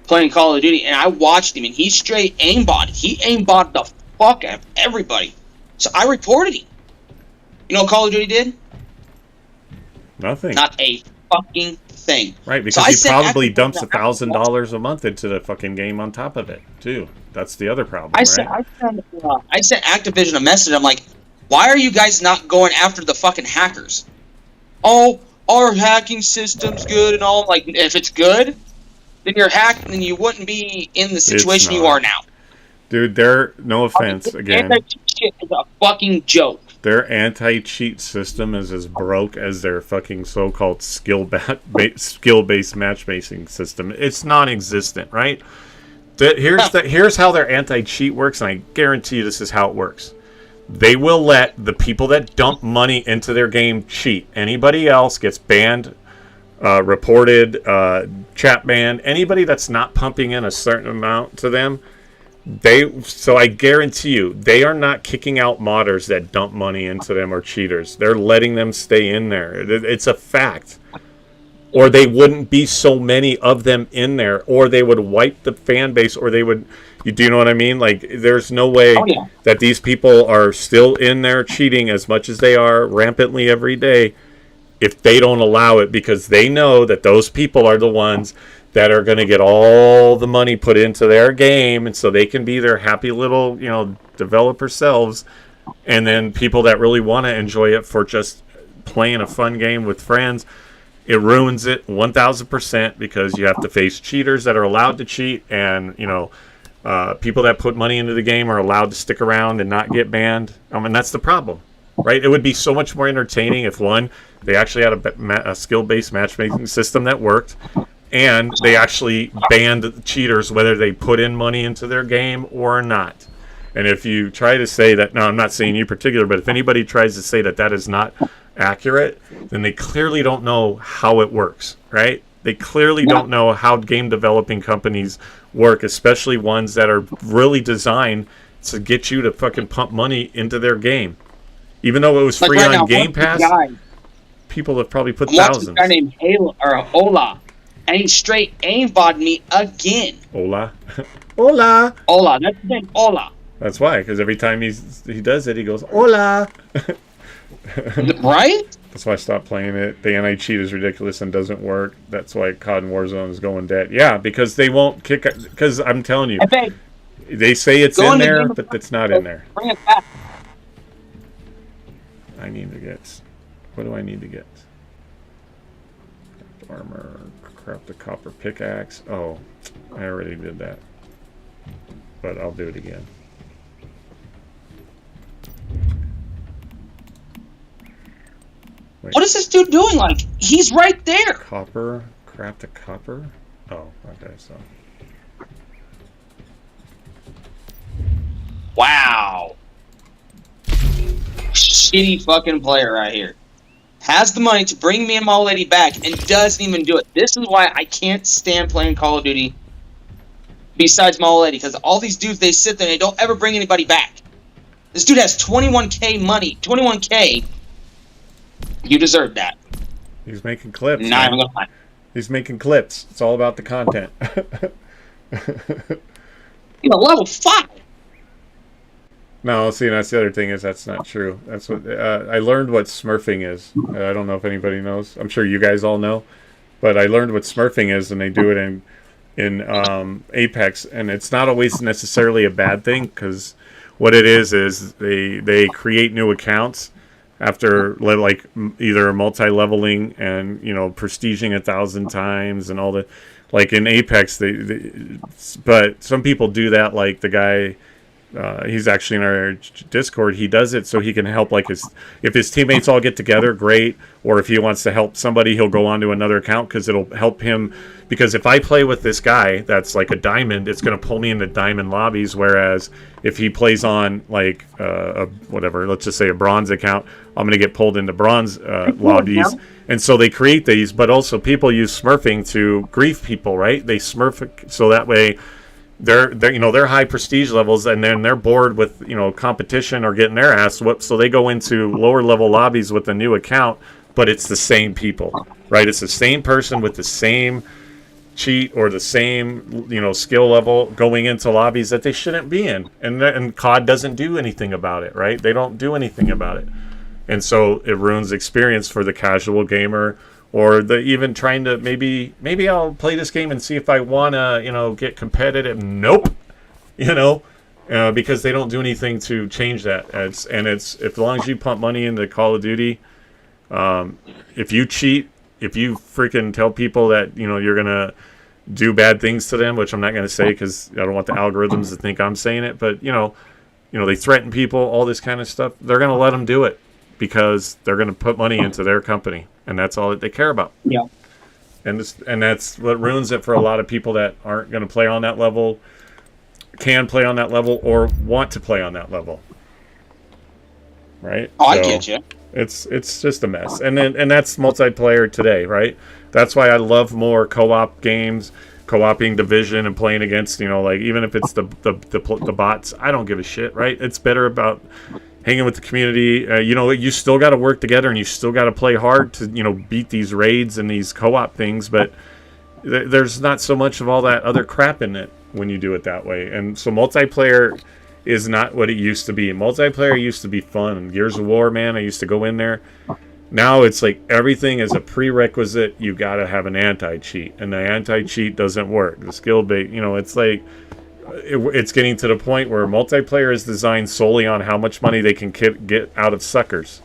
playing Call of Duty, and I watched him, and he straight aimbot. He aimbot the fuck out of everybody. So I reported him. You know what Call of Duty did? Nothing. Not a fucking thing. Right, because he probably dumps $1,000 a month into the fucking game on top of it too. That's the other problem. I sent Activision a message. I'm like, why are you guys not going after the fucking hackers? Oh, our hacking system's good and all. Like, if it's good, then you're hacked, and you wouldn't be in the situation you are now. Dude, no offense again. Anti-cheat is a fucking joke. Their anti-cheat system is as broke as their fucking so-called skill-based matchmaking system. It's non-existent, right? Here's how their anti-cheat works, and I guarantee you this is how it works. They will let the people that dump money into their game cheat. Anybody else gets banned, reported, chat banned. Anybody that's not pumping in a certain amount to them, so I guarantee you, they are not kicking out modders that dump money into them or cheaters. They're letting them stay in there. It's a fact. Or they wouldn't be so many of them in there, or they would wipe the fan base, or they would... Do you know what I mean? Like, there's no way that these people are still in there cheating as much as they are rampantly every day if they don't allow it, because they know that those people are the ones that are going to get all the money put into their game, and so they can be their happy little, developer selves, and then people that really want to enjoy it for just playing a fun game with friends, it ruins it 1,000% because you have to face cheaters that are allowed to cheat, and, people that put money into the game are allowed to stick around and not get banned. That's the problem, right? It would be so much more entertaining if, one, they actually had a skill-based matchmaking system that worked, and they actually banned cheaters whether they put in money into their game or not. And if you try to say that, no, I'm not saying you particular, but if anybody tries to say that that is not accurate, then they clearly don't know how it works, right? They clearly don't know how game developing companies work, especially ones that are really designed to get you to fucking pump money into their game. Even though it was free on Game Pass, people have probably put thousands. A guy named Ola, and he straight aimbot me again. Ola, that's his name, Ola. That's why, because every time he does it, he goes, Hola! Right? That's why I stopped playing it. The anti-cheat is ridiculous and doesn't work. That's why COD and Warzone is going dead. Yeah, because they won't kick... Because I'm telling you, they say it's in there, but it's not in there. Bring it back. I need to get... What do I need to get? Armor, craft a copper pickaxe. Oh, I already did that. But I'll do it again. Wait. What is this dude doing? Like, he's right there. Copper, craft a copper. Oh, okay, so. Wow. Shitty fucking player right here. Has the money to bring me and my old lady back and doesn't even do it. This is why I can't stand playing Call of Duty besides my old lady, because all these dudes, they sit there and they don't ever bring anybody back. This dude has 21K money. 21K. You deserve that. He's making clips. Not man. even gonna lie. He's making clips. It's all about the content. Level 5. No, see, that's the other thing is that's not true. That's what I learned what smurfing is. I don't know if anybody knows. I'm sure you guys all know, but I learned what smurfing is, and they do it in Apex, and it's not always necessarily a bad thing because what it is they create new accounts after like either multi-leveling and prestiging 1,000 times and all the like in Apex but some people do that, like the guy. He's actually in our Discord. He does it so he can help, like if his teammates all get together, great. Or if he wants to help somebody, he'll go onto another account because it'll help him. Because if I play with this guy that's like a diamond, it's going to pull me into diamond lobbies. Whereas if he plays on like whatever, let's just say a bronze account, I'm going to get pulled into bronze lobbies. And so they create these, but also people use smurfing to grief people, right? They smurf so that way. They're high prestige levels, and then they're bored with competition or getting their ass whooped, so they go into lower level lobbies with a new account, but it's the same people, right? It's the same person with the same cheat or the same skill level going into lobbies that they shouldn't be in, and COD doesn't do anything about it, right? They don't do anything about it, and so it ruins experience for the casual gamer. Or even trying to maybe I'll play this game and see if I want to get competitive. Nope, because they don't do anything to change that. It's as long as you pump money into Call of Duty, if you cheat, if you freaking tell people that you're gonna do bad things to them, which I'm not gonna say because I don't want the algorithms to think I'm saying it, but they threaten people, all this kind of stuff. They're gonna let them do it because they're gonna put money into their company. And that's all that they care about. Yeah. And that's what ruins it for a lot of people that aren't going to play on that level, can play on that level, or want to play on that level. Right? Oh, I get you. It's just a mess. And that's multiplayer today, right? That's why I love more co-op games, co-oping Division and playing against, like even if it's the bots, I don't give a shit, right? It's better about hanging with the community. You still got to work together and you still got to play hard to beat these raids and these co-op things, but there's not so much of all that other crap in it when you do it that way. And so multiplayer is not what it used to be. Multiplayer used to be fun. Gears of War, man, I used to go in there. Now it's like everything is a prerequisite. You got to have an anti-cheat, and the anti-cheat doesn't work. The skill bait, it's like it's getting to the point where multiplayer is designed solely on how much money they can get out of suckers.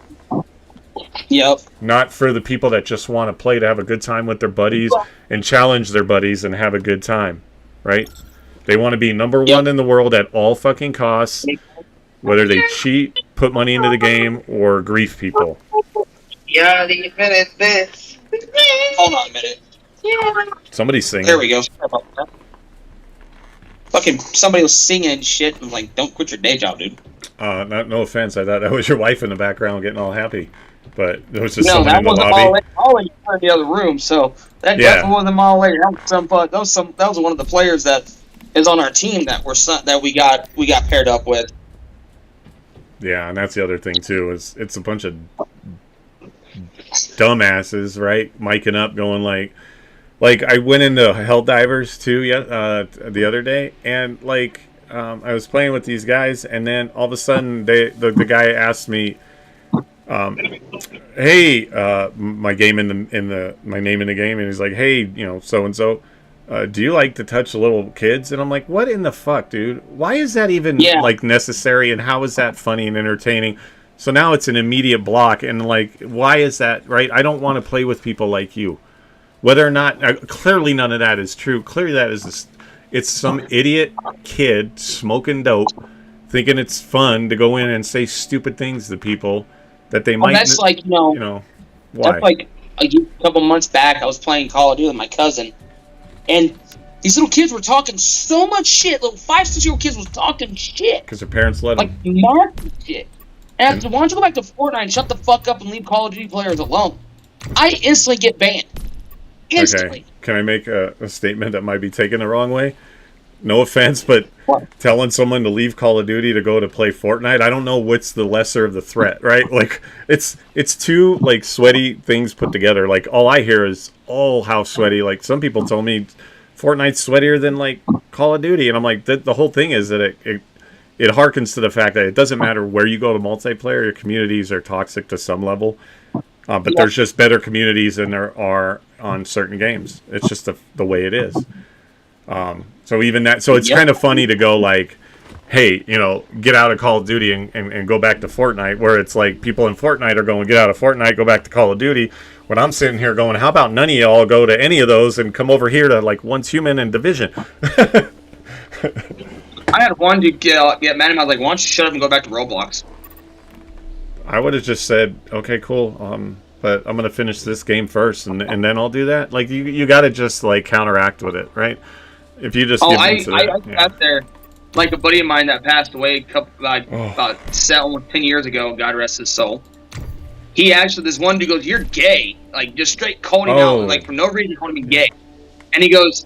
Yep. Not for the people that just want to play to have a good time with their buddies and challenge their buddies and have a good time, right? They want to be number one in the world at all fucking costs, whether they cheat, put money into the game, or grief people. Yeah, the minute this. Hold on a minute. Somebody's singing. There we go. Sorry about that. Fucking somebody was singing and shit. I'm like, don't quit your day job, dude. No offense. I thought that was your wife in the background getting all happy, but there was just No, someone that in the wasn't lobby. Molly in the other room. So that definitely wasn't Molly. That was one of the players that is on our team that we got paired up with. Yeah, and that's the other thing too. Is it's a bunch of dumbasses, right? Miking up, going like I went into Helldivers too the other day, and I was playing with these guys, and then all of a sudden the guy asked me, "Hey, my name in the game," and he's like, "Hey, so and so, do you like to touch little kids?" And I'm like, "What in the fuck, dude? Why is that even necessary? And how is that funny and entertaining?" So now it's an immediate block, and why is that, right? I don't want to play with people like you. Whether or not, clearly none of that is true. Clearly that is, it's some idiot kid smoking dope, thinking it's fun to go in and say stupid things to people that they might. That's why? That's like a couple months back. I was playing Call of Duty with my cousin, and these little kids were talking so much shit. Little 5-6-year-old kids was talking shit because their parents let them. Like market shit. And I said, why don't you go back to Fortnite and shut the fuck up and leave Call of Duty players alone? I instantly get banned. Instantly. Okay. Can I make a statement that might be taken the wrong way? No offense, but What? telling someone to leave Call of Duty to go to play Fortnite, I don't know what's the lesser of the threat, right? Like it's two like sweaty things put together. Like all I hear is how sweaty. Like some people told me Fortnite's sweatier than like Call of Duty, and I'm like the whole thing is that it harkens to the fact that it doesn't matter where you go to multiplayer, your communities are toxic to some level. But there's just better communities than there are on certain games. It's just the way it is. So even that, so it's kind of funny to go like, hey, get out of Call of Duty and go back to Fortnite, where it's like people in Fortnite are going, get out of Fortnite, go back to Call of Duty. When I'm sitting here going, how about none of y'all go to any of those and come over here to like Once Human and Division? I had one dude get mad at me. I was like, why don't you shut up and go back to Roblox? I would have just said, okay, cool. But I'm gonna finish this game first, and then I'll do that. Like you got to just like counteract with it, right? If you just I sat there, like a buddy of mine that passed away about 10 years ago. God rest his soul. He actually, this one dude goes, "You're gay," like just straight calling him out, like for no reason calling me gay. And he goes,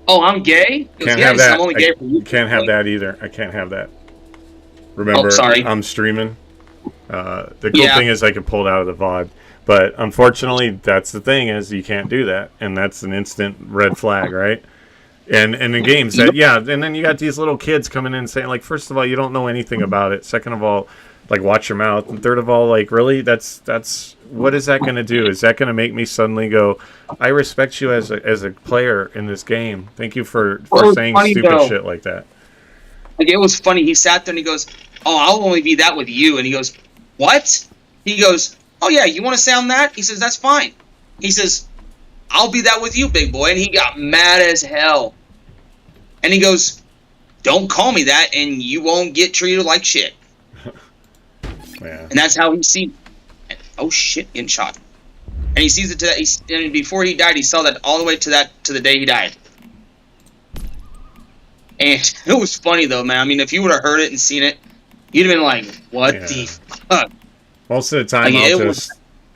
"Oh, I'm gay." He goes, can't yeah, have that. I'm only gay for you. Can't have that either. I can't have that. Remember, sorry. I'm streaming. The cool thing is I can pull it out of the VOD. But unfortunately, that's the thing is you can't do that, and that's an instant red flag, right? And in games that and then you got these little kids coming in saying like, first of all, you don't know anything about it. Second of all, like watch your mouth. And third of all, like really, that's what is that going to do? Is that going to make me suddenly go, I respect you as a player in this game. Thank you for saying stupid shit like that. Like it was funny. He sat there and he goes, "Oh, I'll only be that with you." And he goes, "What?" He goes, "Oh yeah, you want to sound that?" He says, "That's fine." He says, "I'll be that with you, big boy." And he got mad as hell. And he goes, "Don't call me that and you won't get treated like shit." Yeah. And that's how he sees it. Oh shit, getting shot. And he sees it to that, and before he died, he saw that all the way to the day he died. And it was funny though, man. I mean, if you would have heard it and seen it, you'd have been like, what the fuck? Most of the time, Like,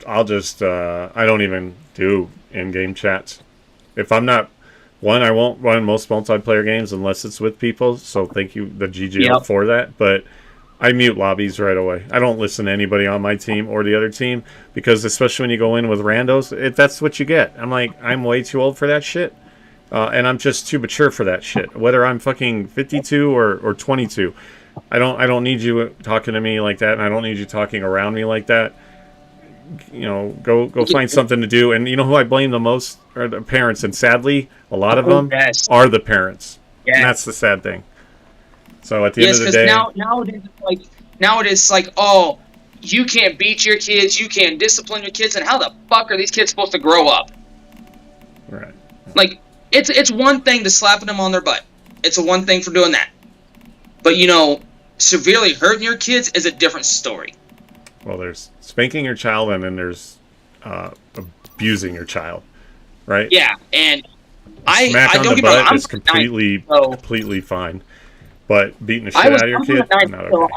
I don't even do in-game chats. If I'm not, I won't run most multiplayer games unless it's with people, so thank you, the GGL, for that, but I mute lobbies right away. I don't listen to anybody on my team or the other team, because especially when you go in with randos, that's what you get. I'm like, I'm way too old for that shit, and I'm just too mature for that shit, whether I'm fucking 52 or 22. I don't need you talking to me like that, and I don't need you talking around me like that. Go find something to do. And you know who I blame the most are the parents, and sadly, a lot of them are the parents. Yes. And that's the sad thing. So at the end of the day, nowadays it's like, oh, you can't beat your kids, you can't discipline your kids, and how the fuck are these kids supposed to grow up? Right. Like it's one thing to slapping them on their butt. It's a one thing for doing that. But severely hurting your kids is a different story. Well, there's spanking your child, and then there's abusing your child, right? Yeah, and smack I on don't the get me wrong, butt I'm is completely fine, but beating the shit out of your kid, not so okay.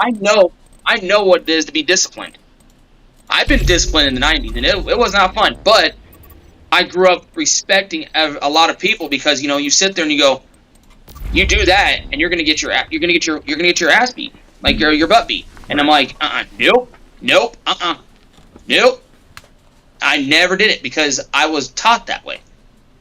I know what it is to be disciplined. I've been disciplined in the 90s, and it was not fun. But I grew up respecting a lot of people because you sit there and you go, you do that, and you're gonna get your ass beat, like your butt beat. And I'm like, nope. I never did it because I was taught that way.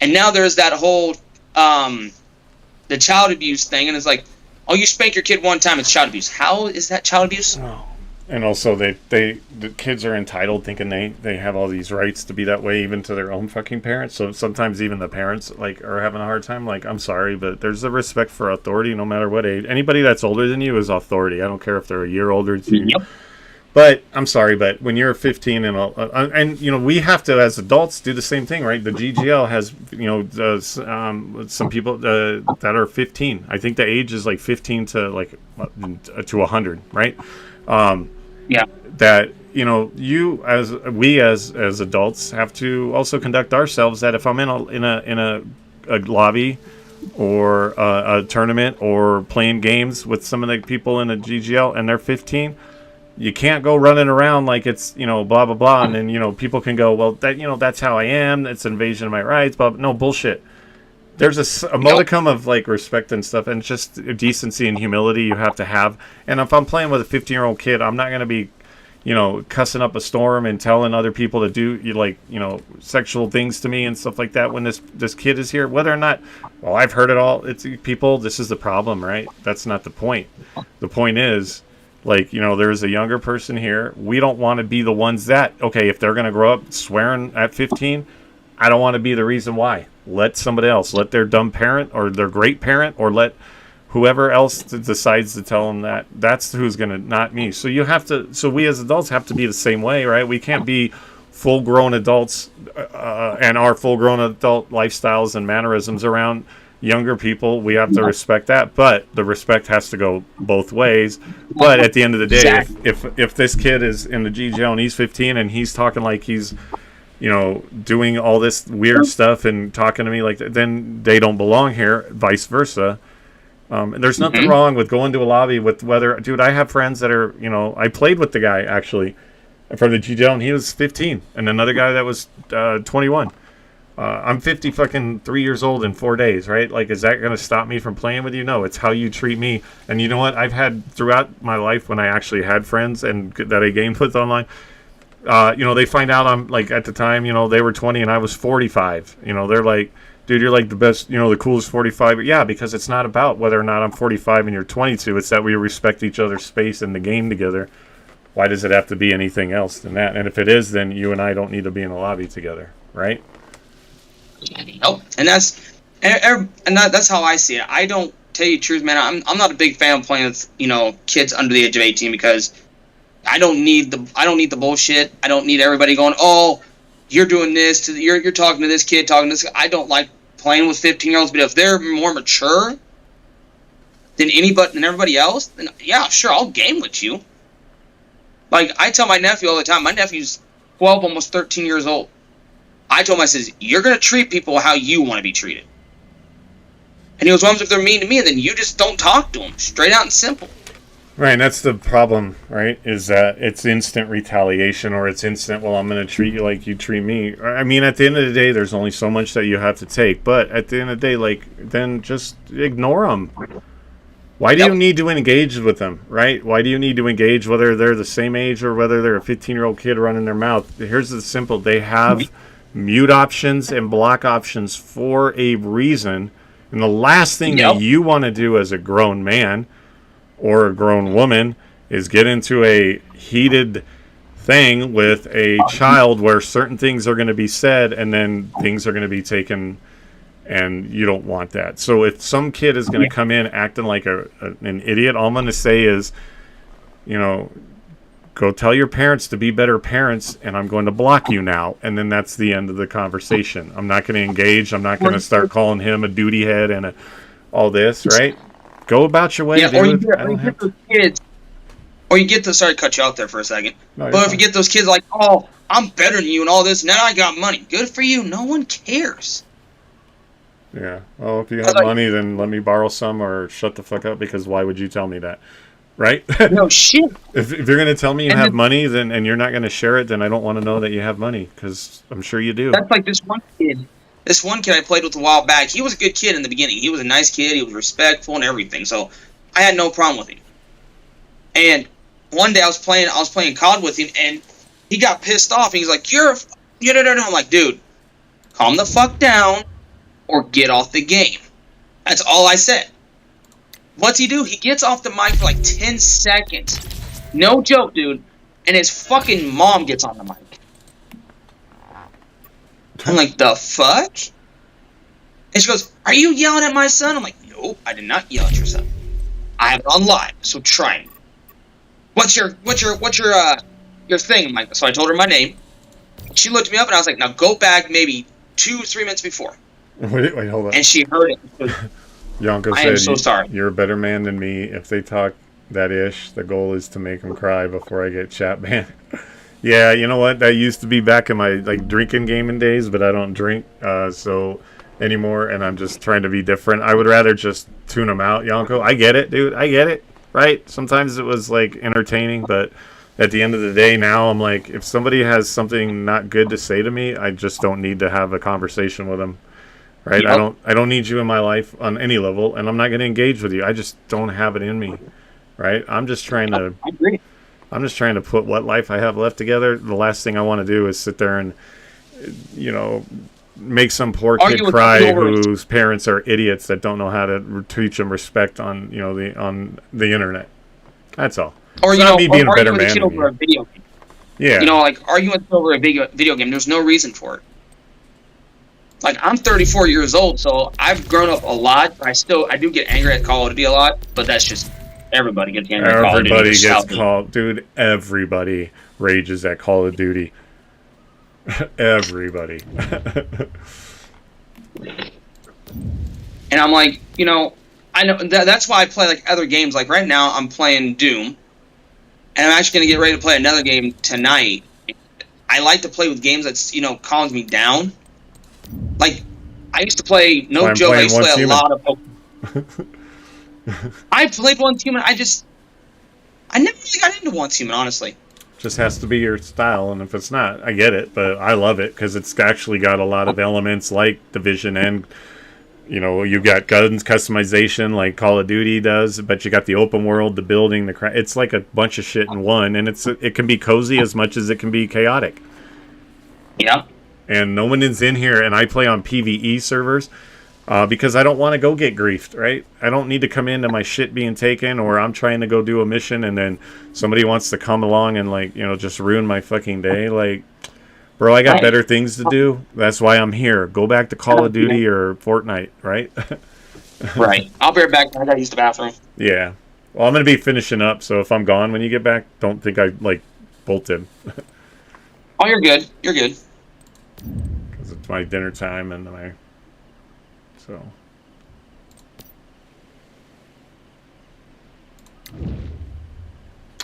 And now there's that whole the child abuse thing, and it's like, oh, you spank your kid one time, it's child abuse. How is that child abuse? Oh. And also, the kids are entitled, thinking they have all these rights to be that way, even to their own fucking parents. So sometimes even the parents are having a hard time. Like, I'm sorry, but there's a respect for authority, no matter what age. Anybody that's older than you is authority. I don't care if they're a year older than you. Yep. But I'm sorry, but when you're 15 and we have to, as adults, do the same thing, right? The GGL has some people that are 15. I think the age is like 15 to 100, right? Yeah. That we as adults have to also conduct ourselves. That if I'm in a lobby or a tournament or playing games with some of the people in the GGL and they're 15, you can't go running around like it's blah blah blah, and then people can go, well, that that's how I am. It's an invasion of my rights. But no bullshit. there's a modicum of like respect and stuff, and just decency and humility you have to have. And if I'm playing with a 15-year-old kid, I'm not going to be, cussing up a storm and telling other people to do sexual things to me and stuff like that when this kid is here. Whether or not, well, I've heard it all. It's people. This is the problem, right? That's not the point. The point is, there's a younger person here. We don't want to be the ones that, okay, if they're going to grow up swearing at 15, I don't want to be the reason why. Let somebody else, let their dumb parent or their great parent, or let whoever else decides to tell them that. That's who's going to, not me. So we as adults have to be the same way, right? We can't be full-grown adults and our full-grown adult lifestyles and mannerisms around younger people. We have to respect that, but the respect has to go both ways. But at the end of the day, if this kid is in the GGL and he's 15 and he's talking like he's doing all this weird stuff and talking to me like that, then they don't belong here, vice versa. And there's nothing wrong with going to a lobby with dude, I have friends that are, I played with the guy actually from the GGL and he was 15 and another guy that was 21. I'm 50 fucking 3 years old in 4 days, right? Like, is that going to stop me from playing with you? No, it's how you treat me. And you know what? I've had throughout my life when I actually had friends and that I gamed with online, they find out I'm like, at the time, they were 20 and I was 45. They're like, dude, you're like the best, the coolest 45. Yeah, because it's not about whether or not I'm 45 and you're 22. It's that we respect each other's space in the game together. Why does it have to be anything else than that? And if it is, then you and I don't need to be in a lobby together, right? Nope. And that's how I see it. I don't, tell you the truth, man. I'm not a big fan of playing with kids under the age of 18 because I don't need the bullshit. I don't need everybody going, oh, you're doing this you're talking to this kid, talking to this. I don't like playing with 15-year-olds, but if they're more mature than everybody else, then yeah, sure, I'll game with you. Like I tell my nephew all the time. My nephew's 12, almost 13 years old. I told him, I says, you're gonna treat people how you want to be treated. And he goes, well, if they're mean to me, then you just don't talk to them. Straight out and simple. Right, and that's the problem, right? Is that it's instant retaliation or it's instant, well, I'm going to treat you like you treat me. I mean, at the end of the day, there's only so much that you have to take. But at the end of the day, then just ignore them. Why do you need to engage with them, right? Why do you need to engage whether they're the same age or whether they're a 15-year-old kid running their mouth? Here's the simple. They have mute options and block options for a reason. And the last thing that you want to do as a grown man or a grown woman is get into a heated thing with a child where certain things are going to be said and then things are going to be taken, and you don't want that. So if some kid is going to come in acting like an idiot, all I'm going to say is, go tell your parents to be better parents, and I'm going to block you now. And then that's the end of the conversation. I'm not going to engage. I'm not going to start calling him a duty head and all this, right? Go about your way, dude. Or you get those kids, sorry to cut you out there for a second. No, but if you get those kids like, oh, I'm better than you and all this, and now I got money. Good for you. No one cares. Yeah. Well, if you have money, then let me borrow some or shut the fuck up, because why would you tell me that? Right? No shit. If you're going to tell me you have money and you're not going to share it, then I don't want to know that you have money, because I'm sure you do. That's like this one kid. This one kid I played with a while back, he was a good kid in the beginning. He was a nice kid. He was respectful and everything. So I had no problem with him. And one day I was playing COD with him, and he got pissed off. And he's like, I'm like, dude, calm the fuck down or get off the game. That's all I said. What's he do? He gets off the mic for like 10 seconds. No joke, dude. And his fucking mom gets on the mic. I'm like, the fuck? And she goes, are you yelling at my son? I'm like, nope, I did not yell at your son. I have it on live, so try me. What's your thing? I'm like, so I told her my name. She looked me up and I was like, now go back maybe 2-3 minutes before. Wait, hold on. And she heard it. Yonko I said, am so sorry. You're a better man than me. If they talk that ish, the goal is to make them cry before I get chat banned. Yeah, you know what? That used to be back in my drinking gaming days, but I don't drink so anymore, and I'm just trying to be different. I would rather just tune them out, Yonko. I get it, dude. I get it, right? Sometimes it was entertaining, but at the end of the day, now I'm like, if somebody has something not good to say to me, I just don't need to have a conversation with them. right? Yep. I don't need you in my life on any level, and I'm not going to engage with you. I just don't have it in me, right? I agree. I'm just trying to put what life I have left together. The last thing I want to do is sit there and, you know, make some poor kid Argue with cry people over- whose parents are idiots that don't know how to teach them respect on, you know, on the internet. That's all. Or It's you not know, me or being a argue better with a man kid than over a you. video game. Yeah. You know, like arguing over a video game. There's no reason for it. Like I'm 34 years old, so I've grown up a lot. I do get angry at Call of Duty a lot, but that's just everybody gets angry at Call of Duty. Everybody Just gets how it is. called, dude. Everybody rages at Call of Duty. Everybody. And I'm like, you know, I know that's why I play like other games. Like right now, I'm playing Doom, and I'm actually gonna get ready to play another game tonight. I like to play with games that's, you know, calms me down. Like I used to play, no I'm joke, I playing used to play Once a Human. lot of. I played Once Human. I never really got into Once Human, honestly. Just has to be your style, and if it's not, I get it, but I love it because it's actually got a lot of elements like Division and, you know, you got guns customization like Call of Duty does, but you got the open world, the building, it's like a bunch of shit in one, and it can be cozy as much as it can be chaotic. Yeah. And no one is in here, and I play on PvE servers because I don't want to go get griefed, right? I don't need to come into my shit being taken, or I'm trying to go do a mission and then somebody wants to come along and, like, you know, just ruin my fucking day. Like, bro, I got Right. better things to do. That's why I'm here. Go back to Call of Duty or Fortnite, right? Right. I'll be right back. I gotta use the bathroom. Yeah. Well, I'm going to be finishing up, so if I'm gone when you get back, don't think I, like, bolted. Oh, you're good. You're good. Because it's my dinner time and so.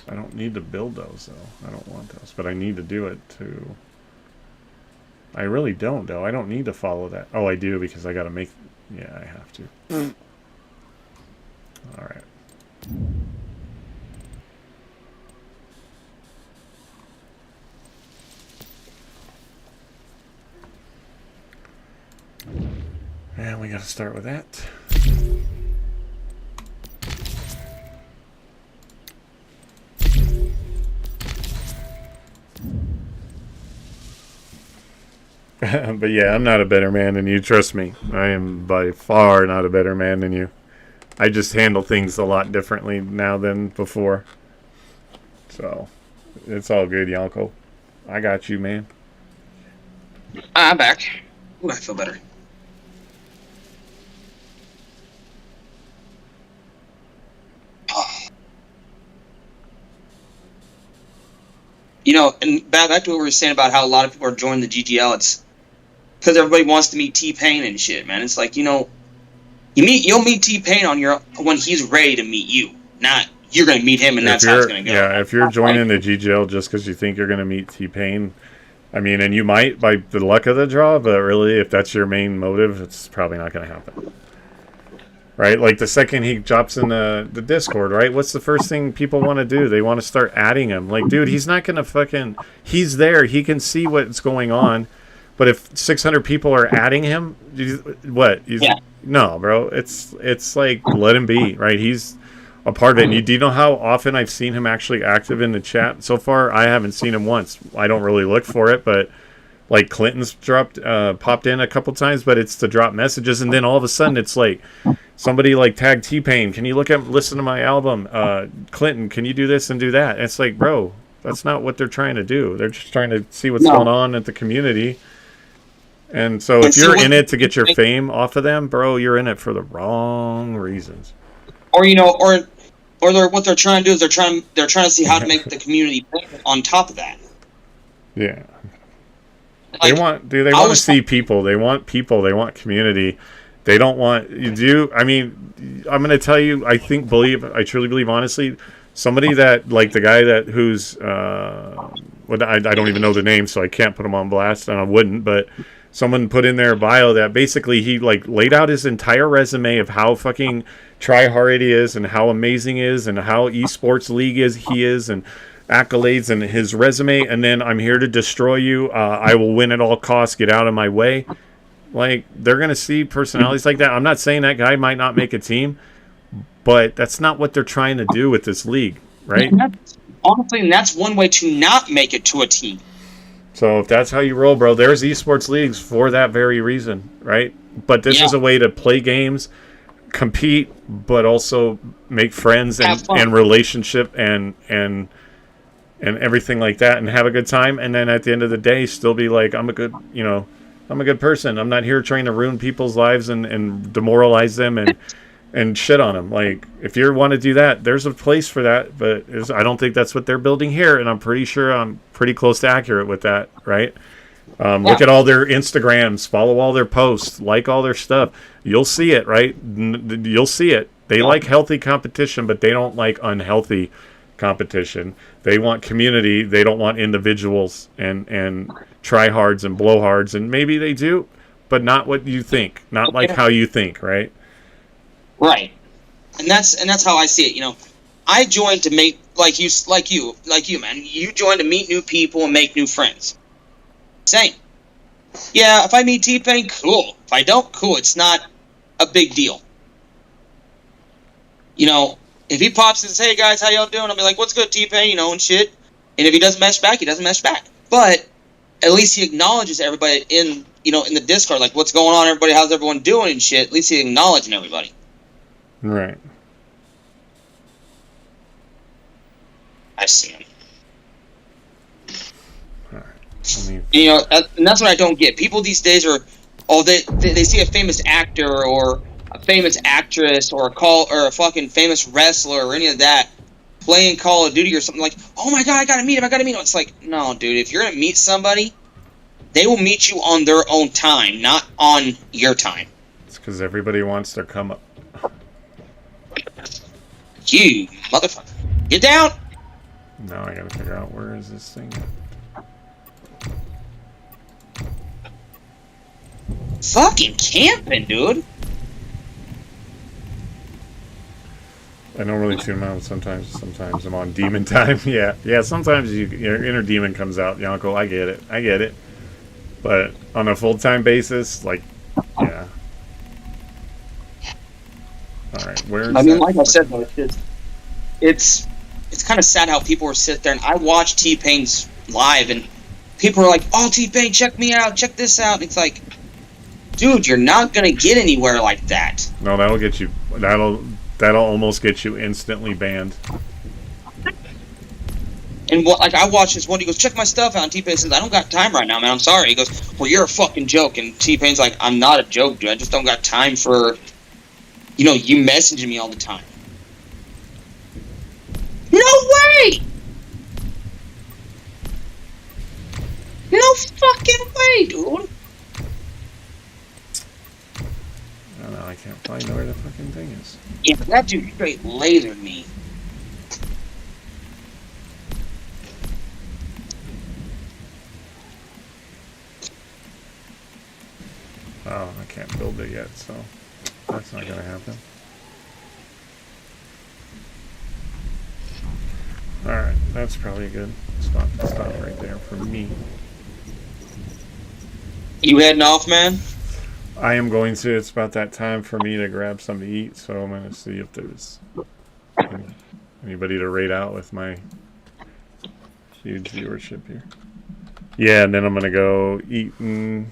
I don't need to build those though. I don't want those, but I need to do it too. I really don't though. I don't need to follow that. Oh, I do because I got to make. Yeah, I have to. All right. And we got to start with that. But yeah, I'm not a better man than you. Trust me. I am by far not a better man than you. I just handle things a lot differently now than before. So, it's all good, Yonko. I got you, man. I'm back. Ooh, I feel better. You know, and back to what we were saying about how a lot of people are joining the GGL. It's because everybody wants to meet T-Pain and shit, man. It's like, you know, you'll meet T-Pain when he's ready to meet you, not you're gonna meet him and that's how it's gonna go. Yeah, if you're joining the GGL just because you think you're gonna meet T-Pain, I mean, and you might by the luck of the draw, but really, if that's your main motive, it's probably not gonna happen. Right? Like the second he drops in the Discord, right? What's the first thing people want to do? They want to start adding him. Like, dude, he's not going to fucking... He's there. He can see what's going on. But if 600 people are adding him, what? Yeah. No, bro. It's like, let him be, right? He's a part of it. And do you know how often I've seen him actually active in the chat? So far, I haven't seen him once. I don't really look for it, but... Like Clinton's popped in a couple times, but it's to drop messages, and then all of a sudden it's like somebody like tagged T-Pain. Can you listen to my album? Clinton, can you do this and do that? And it's like, bro, that's not what they're trying to do. They're just trying to see what's going on at the community. And so if you're in it to get your fame off of them, bro, you're in it for the wrong reasons. Or you know, or what they're trying to do is they're trying to see how to make the community better on top of that. Yeah. Like, They want to see people. They want people. They want community. They don't want I mean, I'm going to tell you. I truly believe, honestly, somebody that like the guy who's I don't even know the name, so I can't put him on blast, and I wouldn't. But someone put in their bio that basically he like laid out his entire resume of how fucking try hard he is, and how amazing he is, and how esports league he is, and accolades and his resume, and then I'm here to destroy you. I will win at all costs. Get out of my way. Like, they're going to see personalities like that. I'm not saying that guy might not make a team, but that's not what they're trying to do with this league, right? Honestly, that's one way to not make it to a team. So if that's how you roll, bro, there's esports leagues for that very reason, right? But this is a way to play games, compete, but also make friends and relationship and everything like that, and have a good time. And then at the end of the day, still be like, I'm a good person. I'm not here trying to ruin people's lives and demoralize them and shit on them. Like, if you want to do that, there's a place for that, but I don't think that's what they're building here, and I'm pretty sure I'm pretty close to accurate with that, right? Look at all their Instagrams, follow all their posts, like all their stuff. You'll see it, right? You'll see it. They like healthy competition, but they don't like unhealthy competition. They want community. They don't want individuals and tryhards and blowhards, and maybe they do, but not what you think, not like how you think, right? Right, and that's how I see it. You know, I joined to make like you, man. You joined to meet new people and make new friends. Same. Yeah, if I meet T-Pain, cool. If I don't, cool. It's not a big deal. You know, if he pops and says, "Hey guys, how y'all doing?" I'll be like, "What's good, T-Pain?" You know, and shit. And if he doesn't mesh back, he doesn't mesh back. But at least he acknowledges everybody in the Discord, like, what's going on, everybody, how's everyone doing and shit. At least he's acknowledging everybody. Right. I see him. All right. You know, and that's what I don't get. People these days are, they see a famous actor or a famous actress or a fucking famous wrestler or any of that playing Call of Duty or something, like, oh my god, I gotta meet him. It's like, no, dude, if you're gonna meet somebody, they will meet you on their own time, not on your time. It's because everybody wants their come up. You motherfucker. Get down! Now I gotta figure out where is this thing. Fucking camping, dude. I don't really tune them out. Sometimes I'm on demon time. Yeah. Sometimes your inner demon comes out, Yonko. I get it. But on a full-time basis, like, yeah. All right, where's I mean, like I said, though, it's kind of sad how people sit there, and I watch T-Pain's live, and people are like, "Oh, T-Pain, check me out, check this out." And it's like, dude, you're not gonna get anywhere like that. No, that'll get you. That'll almost get you instantly banned. And I watched this one. He goes, "Check my stuff out." And T-Pain says, "I don't got time right now, man. I'm sorry." He goes, "Well, you're a fucking joke." And T-Pain's like, "I'm not a joke, dude. I just don't got time for, you messaging me all the time." No way! No fucking way, dude. I don't know. I can't find where the fucking thing is. Yeah, that dude straight lasered me. Oh, I can't build it yet, so that's not gonna happen. Alright, that's probably a good spot to stop right there for me. You heading off, man? I am going to. It's about that time for me to grab something to eat, so I'm going to see if there's anybody to raid out with my huge viewership here. Yeah, and then I'm going to go eat and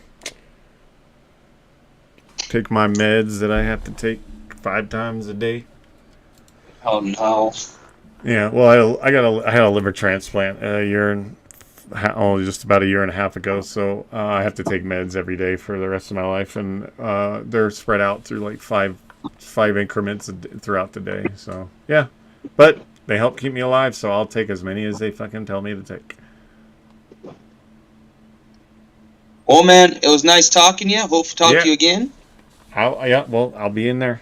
take my meds that I have to take 5 times a day. Oh, no. Yeah, well, I had a liver transplant just about a year and a half ago, so I have to take meds every day for the rest of my life, and they're spread out through like five increments throughout the day. So yeah, but they help keep me alive, so I'll take as many as they fucking tell me to take. Well, man, it was nice talking to you. Hope to talk to you again. I'll be in there.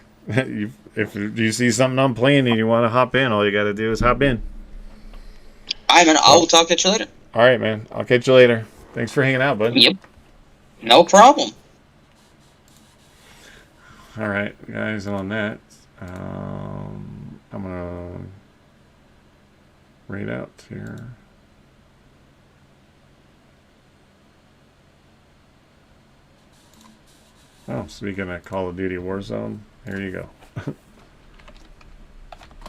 If you see something I'm playing and you want to hop in, all you got to do is hop in. All right, man. I will talk to you later. All right, man. I'll catch you later. Thanks for hanging out, bud. Yep. No problem. All right, guys. On that, I'm gonna raid out here. Oh, speaking of Call of Duty Warzone, here you go.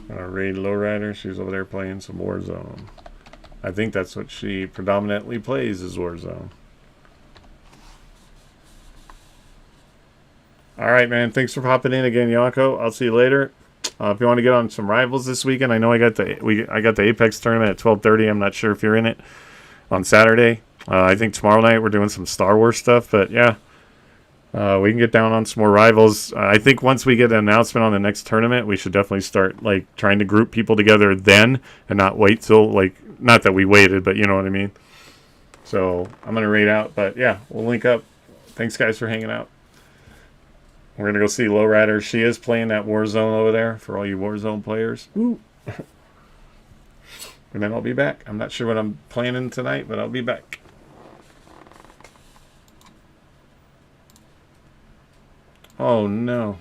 Raid Lowrider, she's over there playing some Warzone. I think that's what she predominantly plays is Warzone. Alright, man. Thanks for popping in again, Yako. I'll see you later. If you want to get on some rivals this weekend, I know I got the Apex tournament at 12:30. I'm not sure if you're in it on Saturday. I think tomorrow night we're doing some Star Wars stuff, but yeah. We can get down on some more rivals. I think once we get an announcement on the next tournament, we should definitely start like trying to group people together then and not wait till like, not that we waited, but you know what I mean. So I'm going to raid out, but yeah, we'll link up. Thanks guys for hanging out. We're going to go see Lowrider. She is playing that Warzone over there for all you Warzone players. Woo. And then I'll be back. I'm not sure what I'm planning tonight, but I'll be back. Oh no.